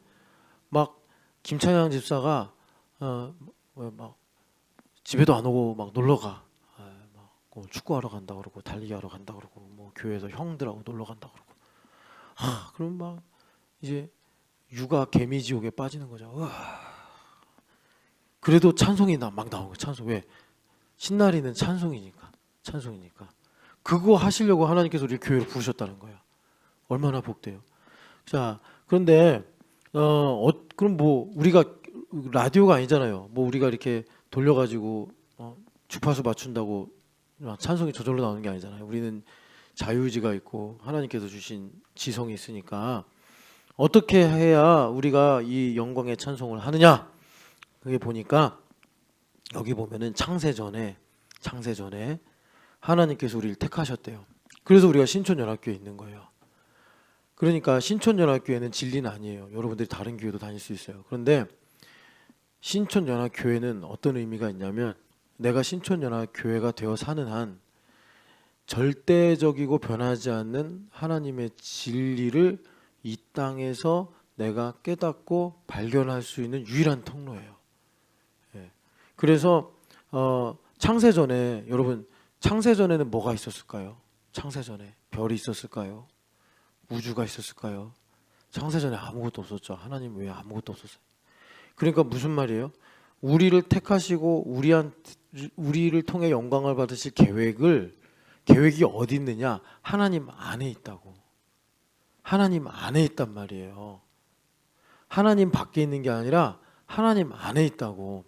막 김찬양 집사가 막 집에도 안 오고 막 놀러 가. 막 축구하러 간다 그러고 달리기 하러 간다 그러고 뭐 교회에서 형들하고 놀러 간다 그러고. 그럼 막 이제 육아 개미지옥에 빠지는 거죠. 그래도 찬송이 막 나오는 거예요. 찬송. 왜? 신나리는 찬송이니까. 그거 하시려고 하나님께서 우리 교회로 부르셨다는 거예요. 얼마나 복돼요. 자, 그런데 그럼 뭐 우리가 라디오가 아니잖아요. 뭐 우리가 이렇게 돌려가지고 주파수 맞춘다고 찬송이 저절로 나오는 게 아니잖아요. 우리는 자유의지가 있고 하나님께서 주신 지성이 있으니까 어떻게 해야 우리가 이 영광의 찬송을 하느냐? 그게 보니까 여기 보면은 창세전에 하나님께서 우리를 택하셨대요. 그래서 우리가 신촌연합교회에 있는 거예요. 그러니까 신촌연합교회는 진리는 아니에요. 여러분들이 다른 교회도 다닐 수 있어요. 그런데 신촌연합교회는 어떤 의미가 있냐면 내가 신촌연합교회가 되어 사는 한 절대적이고 변하지 않는 하나님의 진리를 이 땅에서 내가 깨닫고 발견할 수 있는 유일한 통로예요. 그래서 창세전에 여러분 창세전에는 뭐가 있었을까요? 창세전에 별이 있었을까요? 우주가 있었을까요? 창세전에 아무것도 없었죠. 하나님 외에 아무것도 없었어요. 그러니까 무슨 말이에요? 우리를 택하시고 우리를 통해 영광을 받으실 계획이 어디 있느냐? 하나님 안에 있다고. 하나님 안에 있단 말이에요. 하나님 밖에 있는 게 아니라 하나님 안에 있다고.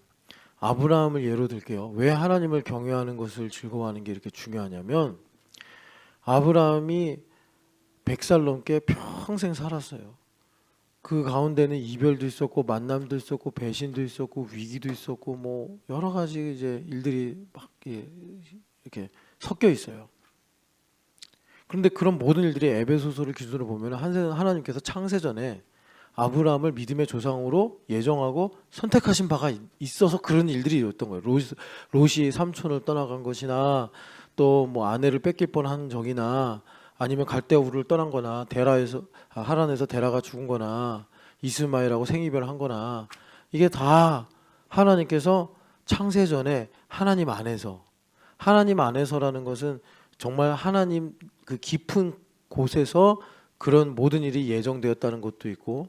아브라함을 예로 들게요. 왜 하나님을 경외하는 것을 즐거워하는 게 이렇게 중요하냐면 아브라함이 100살 넘게 평생 살았어요. 그 가운데는 이별도 있었고 만남도 있었고 배신도 있었고 위기도 있었고 뭐 여러 가지 이제 일들이 막 이렇게 섞여 있어요. 그런데 그런 모든 일들이 에베소서를 기준으로 보면 하나님께서 창세전에 아브라함을 믿음의 조상으로 예정하고 선택하신 바가 있어서 그런 일들이 있었던 거예요. 롯이 삼촌을 떠나간 것이나 또 뭐 아내를 뺏길 뻔한 적이나 아니면 갈대우를 떠난 거나 하란에서 데라가 죽은 거나 이스마엘하고 생이별한 거나 이게 다 하나님께서 창세전에 하나님 안에서라는 것은 정말 하나님 그 깊은 곳에서 그런 모든 일이 예정되었다는 것도 있고,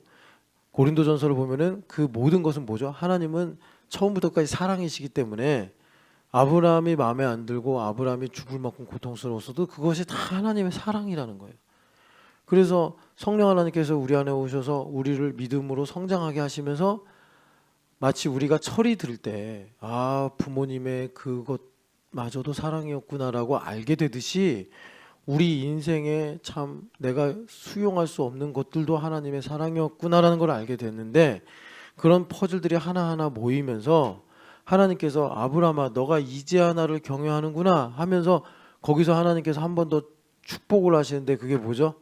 고린도전서를 보면은 그 모든 것은 뭐죠? 하나님은 처음부터까지 사랑이시기 때문에 아브라함이 마음에 안 들고 아브라함이 죽을 만큼 고통스러웠어도 그것이 다 하나님의 사랑이라는 거예요. 그래서 성령 하나님께서 우리 안에 오셔서 우리를 믿음으로 성장하게 하시면서 마치 우리가 철이 들 때 부모님의 그것마저도 사랑이었구나라고 알게 되듯이 우리 인생에 참 내가 수용할 수 없는 것들도 하나님의 사랑이었구나라는 걸 알게 됐는데, 그런 퍼즐들이 하나하나 모이면서 하나님께서 아브라함아 너가 이제야 나를 경외하는구나 하면서 거기서 하나님께서 한 번 더 축복을 하시는데, 그게 뭐죠?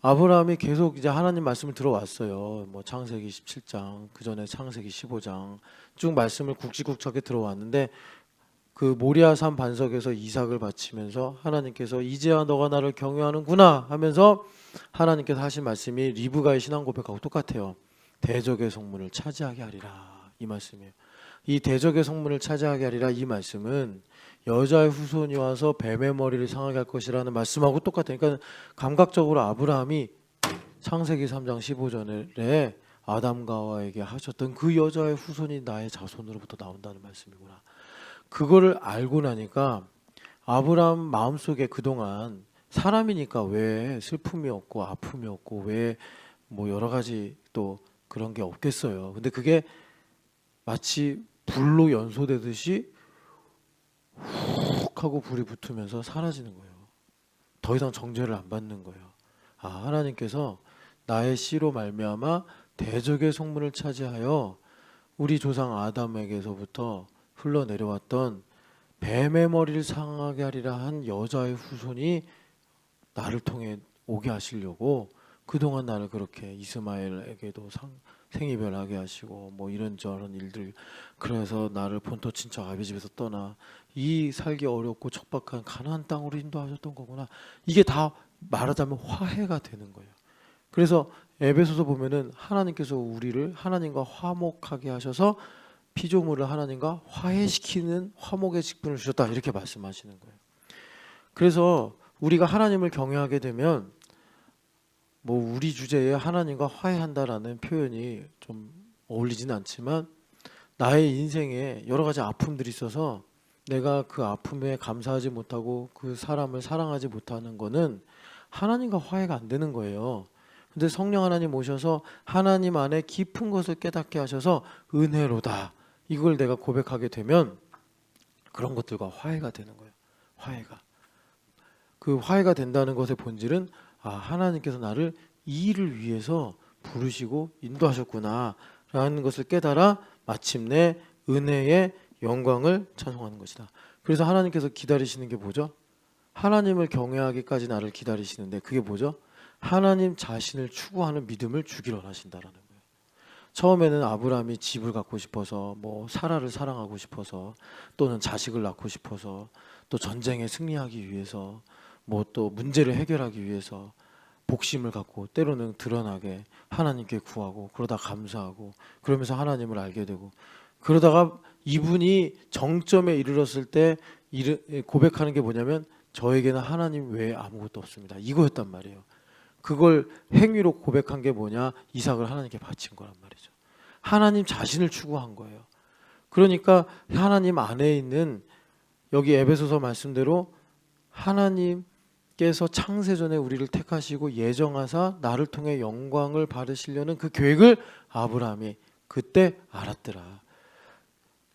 아브라함이 계속 이제 하나님 말씀을 들어왔어요. 뭐 창세기 17장, 그 전에 창세기 15장 쭉 말씀을 굵직굵직하게 들어왔는데, 그 모리아산 반석에서 이삭을 바치면서 하나님께서 이제야 너가 나를 경외하는구나 하면서 하나님께서 하신 말씀이 리브가의 신앙 고백하고 똑같아요. 대적의 성문을 차지하게 하리라, 이 말씀이에요. 이 대적의 성문을 차지하게 하리라, 이 말씀은 여자의 후손이 와서 뱀의 머리를 상하게 할 것이라는 말씀하고 똑같아요. 그러니까 감각적으로 아브라함이 창세기 3장 15절에 아담과 하와에게 하셨던 그 여자의 후손이 나의 자손으로부터 나온다는 말씀이구나. 그거를 알고 나니까 아브라함 마음속에 그동안 사람이니까 왜 슬픔이 없고 아픔이 없고 왜 뭐 여러 가지 또 그런 게 없겠어요. 근데 그게 마치 불로 연소되듯이 훅 하고 불이 붙으면서 사라지는 거예요. 더 이상 정죄를 안 받는 거예요. 하나님께서 나의 씨로 말미암아 대적의 성문을 차지하여 우리 조상 아담에게서부터 흘러내려왔던 뱀의 머리를 상하게 하리라 한 여자의 후손이 나를 통해 오게 하시려고 그동안 나를 그렇게 이스마엘에게도 생이별하게 하시고 뭐 이런저런 일들, 그래서 나를 본토 친척 아비 집에서 떠나 이 살기 어렵고 척박한 가나안 땅으로 인도하셨던 거구나. 이게 다 말하자면 화해가 되는 거예요. 그래서 에베소서 보면은 하나님께서 우리를 하나님과 화목하게 하셔서 피조물을 하나님과 화해시키는 화목의 직분을 주셨다, 이렇게 말씀하시는 거예요. 그래서 우리가 하나님을 경외하게 되면 뭐 우리 주제에 하나님과 화해한다라는 표현이 좀 어울리지는 않지만, 나의 인생에 여러 가지 아픔들이 있어서 내가 그 아픔에 감사하지 못하고 그 사람을 사랑하지 못하는 거는 하나님과 화해가 안 되는 거예요. 근데 성령 하나님 오셔서 하나님 안에 깊은 것을 깨닫게 하셔서 은혜로다, 이걸 내가 고백하게 되면 그런 것들과 화해가 되는 거예요. 그 화해가 된다는 것의 본질은 하나님께서 나를 이 일을 위해서 부르시고 인도하셨구나 라는 것을 깨달아 마침내 은혜의 영광을 찬송하는 것이다. 그래서 하나님께서 기다리시는 게 뭐죠? 하나님을 경외하기까지 나를 기다리시는데 그게 뭐죠? 하나님 자신을 추구하는 믿음을 주기를 원하신다라는 거예요. 처음에는 아브라함이 집을 갖고 싶어서, 뭐 사라를 사랑하고 싶어서, 또는 자식을 낳고 싶어서, 또 전쟁에 승리하기 위해서, 뭐 또 문제를 해결하기 위해서 복심을 갖고 때로는 드러나게 하나님께 구하고, 그러다 감사하고, 그러면서 하나님을 알게 되고, 그러다가 이분이 정점에 이르렀을 때 고백하는 게 뭐냐면 저에게는 하나님 외에 아무것도 없습니다, 이거였단 말이에요. 그걸 행위로 고백한 게 뭐냐? 이삭을 하나님께 바친 거란 말이죠. 하나님 자신을 추구한 거예요. 그러니까 하나님 안에 있는, 여기 에베소서 말씀대로 하나님께서 창세전에 우리를 택하시고 예정하사 나를 통해 영광을 받으시려는 그 계획을 아브라함이 그때 알았더라.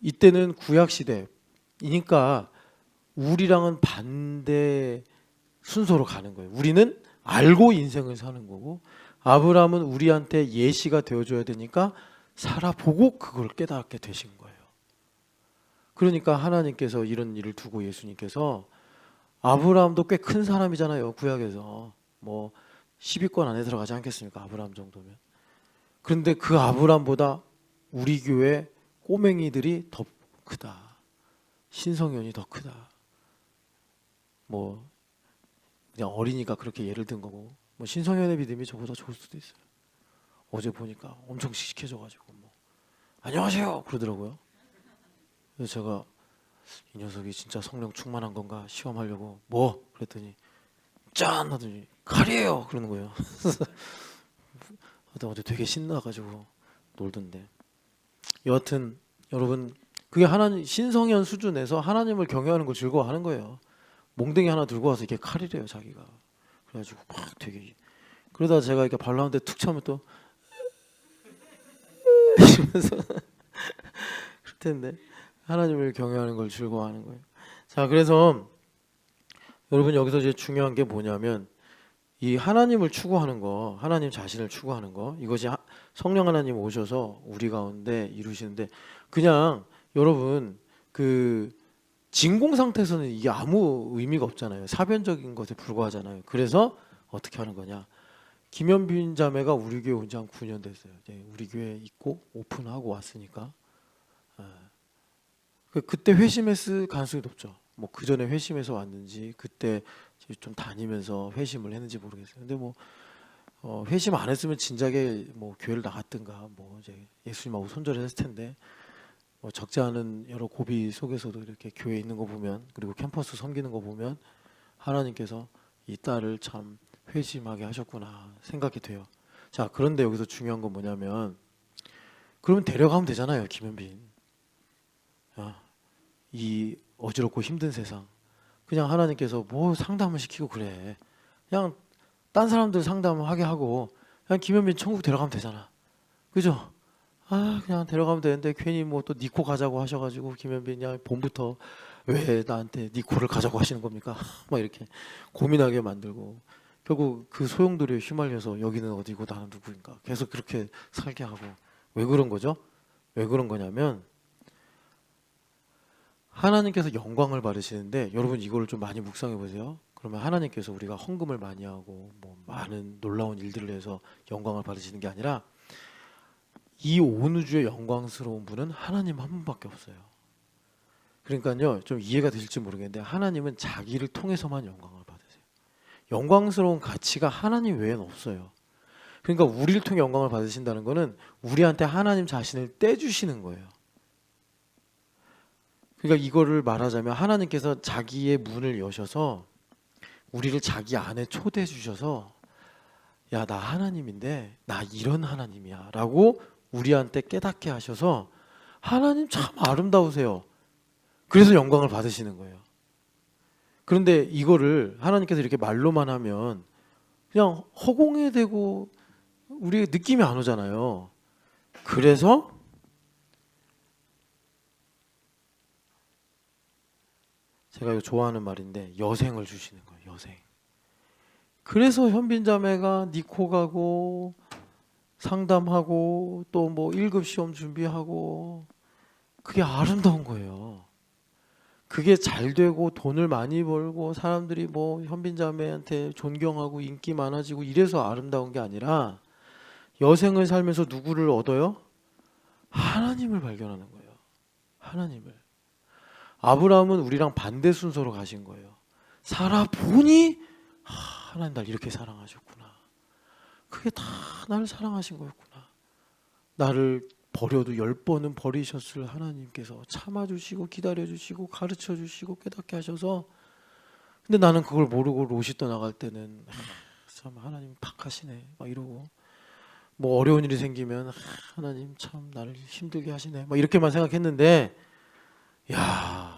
이때는 구약시대이니까 우리랑은 반대 순서로 가는 거예요. 우리는 알고 인생을 사는 거고, 아브라함은 우리한테 예시가 되어줘야 되니까 살아보고 그걸 깨닫게 되신 거예요. 그러니까 하나님께서 이런 일을 두고 예수님께서, 아브라함도 꽤 큰 사람이잖아요. 구약에서 뭐 10위권 안에 들어가지 않겠습니까? 아브라함 정도면. 그런데 그 아브라함보다 우리 교회 꼬맹이들이 더 크다. 신성현이 더 크다. 뭐 그냥 어리니까 그렇게 예를 든 거고, 뭐 신성현의 믿음이 저보다 좋을 수도 있어요. 어제 보니까 엄청 씩씩해져가지고 뭐 안녕하세요 그러더라고요. 그래서 제가 이 녀석이 진짜 성령 충만한 건가 시험하려고 뭐 그랬더니 짠 하더니 칼이에요 그러는 거예요. 하여튼 어제 되게 신나가지고 놀던데. 여하튼 여러분, 그게 하나님 신성현 수준에서 하나님을 경외하는 걸 즐거워하는 거예요. 몽둥이 하나 들고 와서 이게 칼이래요 자기가. 그래가지고 막 되게, 그러다 제가 이렇게 발로 하는데 툭 차면 또 이러면서 그럴 텐데 하나님을 경외하는 걸 즐거워하는 거예요. 자, 그래서 여러분 여기서 이제 중요한 게 뭐냐면 이 하나님을 추구하는 거, 하나님 자신을 추구하는 거, 이것이 성령 하나님 오셔서 우리 가운데 이루시는데, 그냥 여러분 그 진공 상태에서는 이게 아무 의미가 없잖아요. 사변적인 것에 불과하잖아요. 그래서 어떻게 하는 거냐? 김현빈 자매가 우리 교회 온 지 한 9년 됐어요. 이제 우리 교회 있고 오픈하고 왔으니까. 그때 회심했을 가능성이 높죠. 뭐 그 전에 회심해서 왔는지 그때 좀 다니면서 회심을 했는지 모르겠어요. 근데 뭐 회심 안 했으면 진작에 뭐 교회를 나갔든가 뭐 이제 예수님하고 손절을 했을 텐데, 뭐 적지 않은 여러 고비 속에서도 이렇게 교회에 있는 거 보면, 그리고 캠퍼스 섬기는 거 보면 하나님께서 이 딸을 참 회심하게 하셨구나 생각이 돼요. 자, 그런데 여기서 중요한 건 뭐냐면, 그러면 데려가면 되잖아요, 김현빈. 이 어지럽고 힘든 세상, 그냥 하나님께서 뭐 상담을 시키고 그래. 그냥 딴 사람들 상담하게 하고 그냥 김현빈 천국 데려가면 되잖아. 그죠? 그냥 데려가면 되는데 괜히 뭐 또 니코 가자고 하셔가지고 김현빈이 봄부터 왜 나한테 니코를 가자고 하시는 겁니까? 막 이렇게 고민하게 만들고, 결국 그 소용돌이에 휘말려서 여기는 어디고 나는 누구인가 계속 그렇게 살게 하고. 왜 그런 거죠? 왜 그런 거냐면 하나님께서 영광을 받으시는데, 여러분 이걸 좀 많이 묵상해 보세요. 그러면 하나님께서 우리가 헌금을 많이 하고 뭐 많은 놀라운 일들을 해서 영광을 받으시는 게 아니라, 이 온 우주의 영광스러운 분은 하나님 한 분밖에 없어요. 그러니까요, 좀 이해가 되실지 모르겠는데 하나님은 자기를 통해서만 영광을 받으세요. 영광스러운 가치가 하나님 외에는 없어요. 그러니까 우리를 통해 영광을 받으신다는 거는 우리한테 하나님 자신을 떼주시는 거예요. 그러니까 이거를 말하자면 하나님께서 자기의 문을 여셔서 우리를 자기 안에 초대해 주셔서, 야, 나 하나님인데 나 이런 하나님이야 라고 우리한테 깨닫게 하셔서, 하나님 참 아름다우세요. 그래서 영광을 받으시는 거예요. 그런데 이거를 하나님께서 이렇게 말로만 하면 그냥 허공에 대고 우리의 느낌이 안 오잖아요. 그래서 제가 이거 좋아하는 말인데, 여생을 주시는 거예요. 여생. 그래서 현빈 자매가 니코 가고 상담하고 또 뭐 1급 시험 준비하고, 그게 아름다운 거예요. 그게 잘 되고 돈을 많이 벌고 사람들이 뭐 현빈 자매한테 존경하고 인기 많아지고 이래서 아름다운 게 아니라, 여생을 살면서 누구를 얻어요? 하나님을 발견하는 거예요. 하나님을. 아브라함은 우리랑 반대 순서로 가신 거예요. 살아보니 하나님 날 이렇게 사랑하셨구나. 그게 다 나를 사랑하신 거였구나. 나를 버려도 10번은 버리셨을 하나님께서 참아주시고 기다려주시고 가르쳐주시고 깨닫게 하셔서, 근데 나는 그걸 모르고 롯이 떠나갈 때는 참 하나님 팍하시네 막 이러고, 뭐 어려운 일이 생기면 하나님 참 나를 힘들게 하시네 막 이렇게만 생각했는데, 야,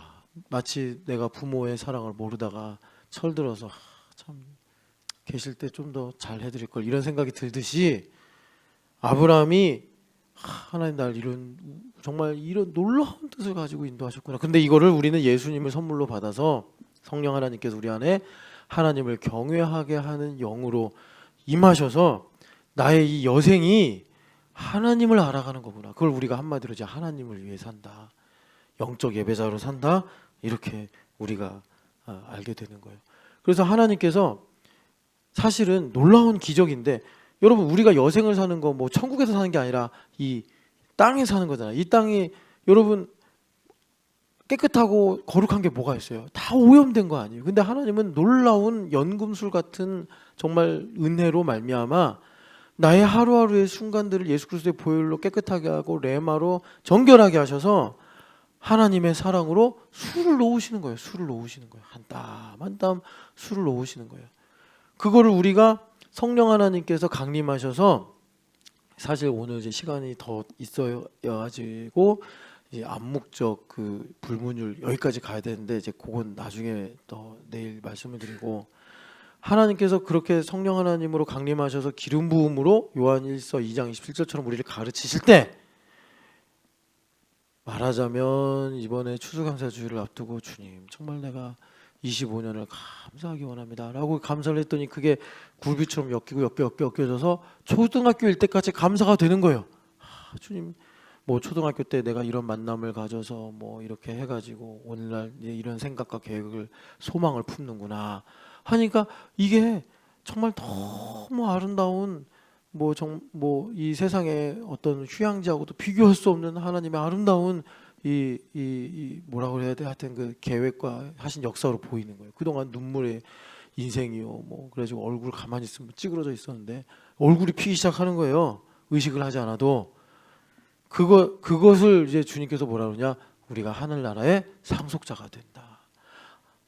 마치 내가 부모의 사랑을 모르다가 철들어서 참 계실 때 좀 더 잘 해드릴 걸 이런 생각이 들듯이, 아브라함이 하나님 날 이런 정말 이런 놀라운 뜻을 가지고 인도하셨구나. 근데 이거를 우리는 예수님을 선물로 받아서 성령 하나님께서 우리 안에 하나님을 경외하게 하는 영으로 임하셔서 나의 이 여생이 하나님을 알아가는 거구나. 그걸 우리가 한마디로 이제 하나님을 위해 산다, 영적 예배자로 산다, 이렇게 우리가 알게 되는 거예요. 그래서 하나님께서 사실은 놀라운 기적인데, 여러분 우리가 여생을 사는 거 뭐 천국에서 사는 게 아니라 이 땅에 사는 거잖아요. 이 땅이 여러분 깨끗하고 거룩한 게 뭐가 있어요? 다 오염된 거 아니에요. 근데 하나님은 놀라운 연금술 같은 정말 은혜로 말미암아 나의 하루하루의 순간들을 예수 그리스도의 보혈로 깨끗하게 하고 레마로 정결하게 하셔서 하나님의 사랑으로 술을 놓으시는 거예요. 술을 놓으시는 거예요. 한 땀 한 땀 술을 놓으시는 거예요. 그거를 우리가 성령 하나님께서 강림하셔서 사실 오늘 이제 시간이 더 있어야 가지고 이제 암묵적 그 불문율 여기까지 가야 되는데 이제 그건 나중에 또 내일 말씀을 드리고 하나님께서 그렇게 성령 하나님으로 강림하셔서 기름 부음으로 요한 1서 2장 27절처럼 우리를 가르치실 때 말하자면 이번에 추수감사주일을 앞두고 주님 정말 내가 25년을 감사하기 원합니다 라고 감사를 했더니 그게 굴비처럼 엮여져서 초등학교일 때까지 감사가 되는 거예요. 주님 뭐 초등학교 때 내가 이런 만남을 가져서 뭐 이렇게 해가지고 오늘날 이런 생각과 계획을 소망을 품는구나 하니까 이게 정말 너무 아름다운 뭐 이 세상의 어떤 휴양지하고도 비교할 수 없는 하나님의 아름다운 이 뭐라고 그래야 돼 하여튼 그 계획과 하신 역사로 보이는 거예요. 그동안 눈물의 인생이요 뭐 그래가지고 얼굴 가만히 있으면 찌그러져 있었는데 얼굴이 피기 시작하는 거예요. 의식을 하지 않아도 그것을 이제 주님께서 뭐라 그러냐 우리가 하늘나라의 상속자가 된다.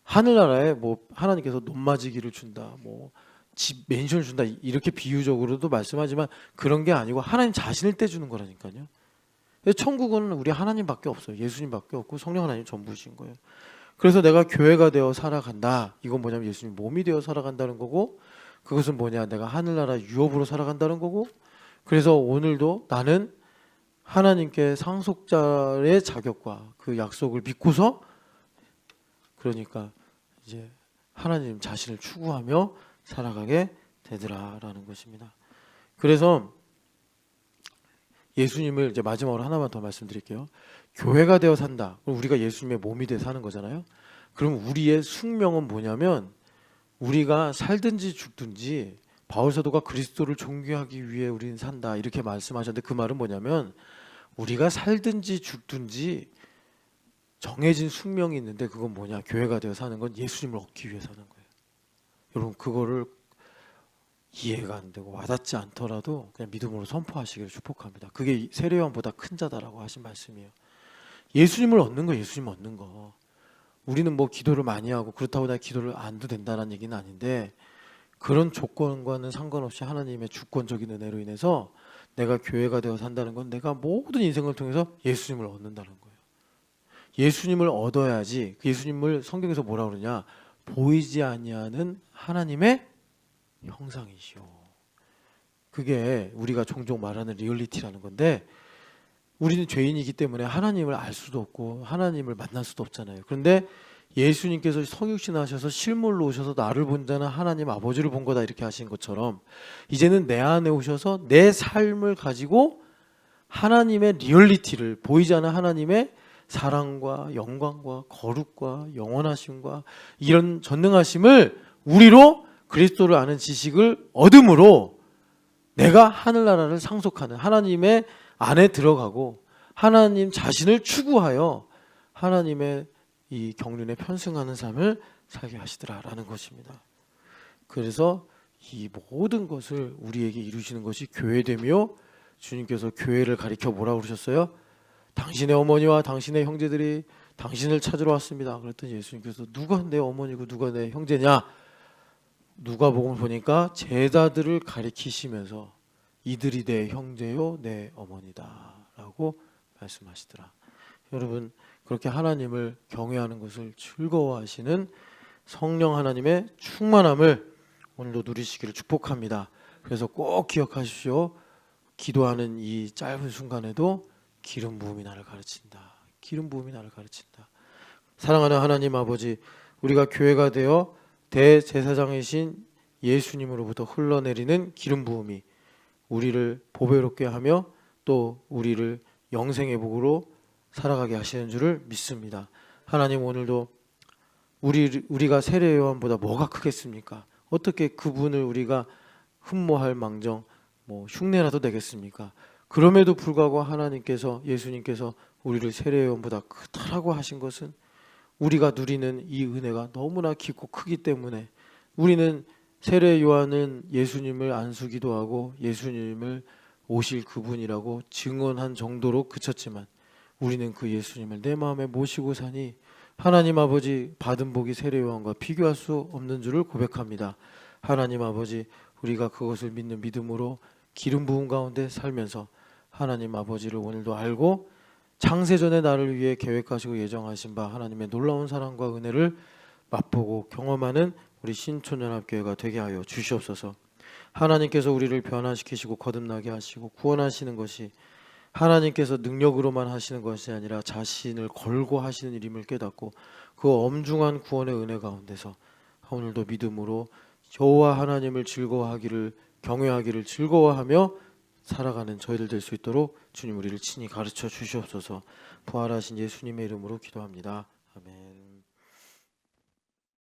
하늘나라에 뭐 하나님께서 논마지기를 준다 뭐 집 맨션을 준다 이렇게 비유적으로도 말씀하지만 그런 게 아니고 하나님 자신을 떼주는 거라니까요. 천국은 우리 하나님밖에 없어요. 예수님밖에 없고 성령 하나님 전부이신 거예요. 그래서 내가 교회가 되어 살아간다. 이건 뭐냐면 예수님 몸이 되어 살아간다는 거고 그것은 뭐냐 내가 하늘나라 유업으로 살아간다는 거고 그래서 오늘도 나는 하나님께 상속자의 자격과 그 약속을 믿고서 그러니까 이제 하나님 자신을 추구하며 살아가게 되더라라는 것입니다. 그래서 예수님을 이제 마지막으로 하나만 더 말씀드릴게요. 교회가 되어 산다. 그럼 우리가 예수님의 몸이 되어 사는 거잖아요. 그럼 우리의 숙명은 뭐냐면 우리가 살든지 죽든지 바울 사도가 그리스도를 존귀하기 위해 우리는 산다 이렇게 말씀하셨는데 그 말은 뭐냐면 우리가 살든지 죽든지 정해진 숙명이 있는데 그건 뭐냐 교회가 되어 사는 건 예수님을 얻기 위해 사는 거예요. 여러분 그거를 이해가 안 되고 와닿지 않더라도 그냥 믿음으로 선포하시기를 축복합니다. 그게 세례요한보다 큰 자다라고 하신 말씀이에요. 예수님을 얻는 거 예수님 얻는 거 우리는 뭐 기도를 많이 하고 그렇다고 내가 기도를 안 해도 된다는 얘기는 아닌데 그런 조건과는 상관없이 하나님의 주권적인 은혜로 인해서 내가 교회가 되어 산다는 건 내가 모든 인생을 통해서 예수님을 얻는다는 거예요. 예수님을 얻어야지 예수님을 성경에서 뭐라 그러냐 보이지 아니하는 하나님의 형상이시오. 그게 우리가 종종 말하는 리얼리티라는 건데 우리는 죄인이기 때문에 하나님을 알 수도 없고 하나님을 만날 수도 없잖아요. 그런데 예수님께서 성육신 하셔서 실물로 오셔서 나를 본 자는 하나님 아버지를 본 거다 이렇게 하신 것처럼 이제는 내 안에 오셔서 내 삶을 가지고 하나님의 리얼리티를 보이지 않는 하나님의 사랑과 영광과 거룩과 영원하심과 이런 전능하심을 우리로 그리스도를 아는 지식을 얻음으로 내가 하늘나라를 상속하는 하나님의 안에 들어가고 하나님 자신을 추구하여 하나님의 이 경륜에 편승하는 삶을 살게 하시더라라는 것입니다. 그래서 이 모든 것을 우리에게 이루시는 것이 교회되며 주님께서 교회를 가리켜 뭐라고 그러셨어요? 당신의 어머니와 당신의 형제들이 당신을 찾으러 왔습니다. 그랬더니 예수님께서 누가 내 어머니고 누가 내 형제냐? 누가복음을 보니까 제자들을 가리키시면서 이들이 내 형제요 내 어머니다라고 말씀하시더라. 여러분 그렇게 하나님을 경외하는 것을 즐거워하시는 성령 하나님의 충만함을 오늘도 누리시기를 축복합니다. 그래서 꼭 기억하십시오. 기도하는 이 짧은 순간에도 기름 부음이 나를 가르친다. 기름 부음이 나를 가르친다. 사랑하는 하나님 아버지, 우리가 교회가 되어 대제사장이신 예수님으로부터 흘러내리는 기름 부음이 우리를 보배롭게 하며 또 우리를 영생의 복으로 살아가게 하시는 줄을 믿습니다. 하나님 오늘도 우리가 세례 요한보다 뭐가 크겠습니까? 어떻게 그분을 우리가 흠모할 망정 뭐 흉내라도 내겠습니까? 그럼에도 불구하고 하나님께서 예수님께서 우리를 세례요한보다 크다라고 하신 것은 우리가 누리는 이 은혜가 너무나 깊고 크기 때문에 우리는 세례 요한은 예수님을 안수기도 하고 예수님을 오실 그분이라고 증언한 정도로 그쳤지만 우리는 그 예수님을 내 마음에 모시고 사니 하나님 아버지 받은 복이 세례 요한과 비교할 수 없는 줄을 고백합니다. 하나님 아버지 우리가 그것을 믿는 믿음으로 기름 부음 가운데 살면서 하나님 아버지를 오늘도 알고 창세전에 나를 위해 계획하시고 예정하신 바 하나님의 놀라운 사랑과 은혜를 맛보고 경험하는 우리 신촌연합교회가 되게 하여 주시옵소서. 하나님께서 우리를 변화시키시고 거듭나게 하시고 구원하시는 것이 하나님께서 능력으로만 하시는 것이 아니라 자신을 걸고 하시는 일임을 깨닫고 그 엄중한 구원의 은혜 가운데서 오늘도 믿음으로 여호와 하나님을 즐거워하기를 경외하기를 즐거워하며 살아가는 저희들 될 수 있도록 주님 우리를 친히 가르쳐 주시옵소서. 부활하신 예수님의 이름으로 기도합니다. 아멘.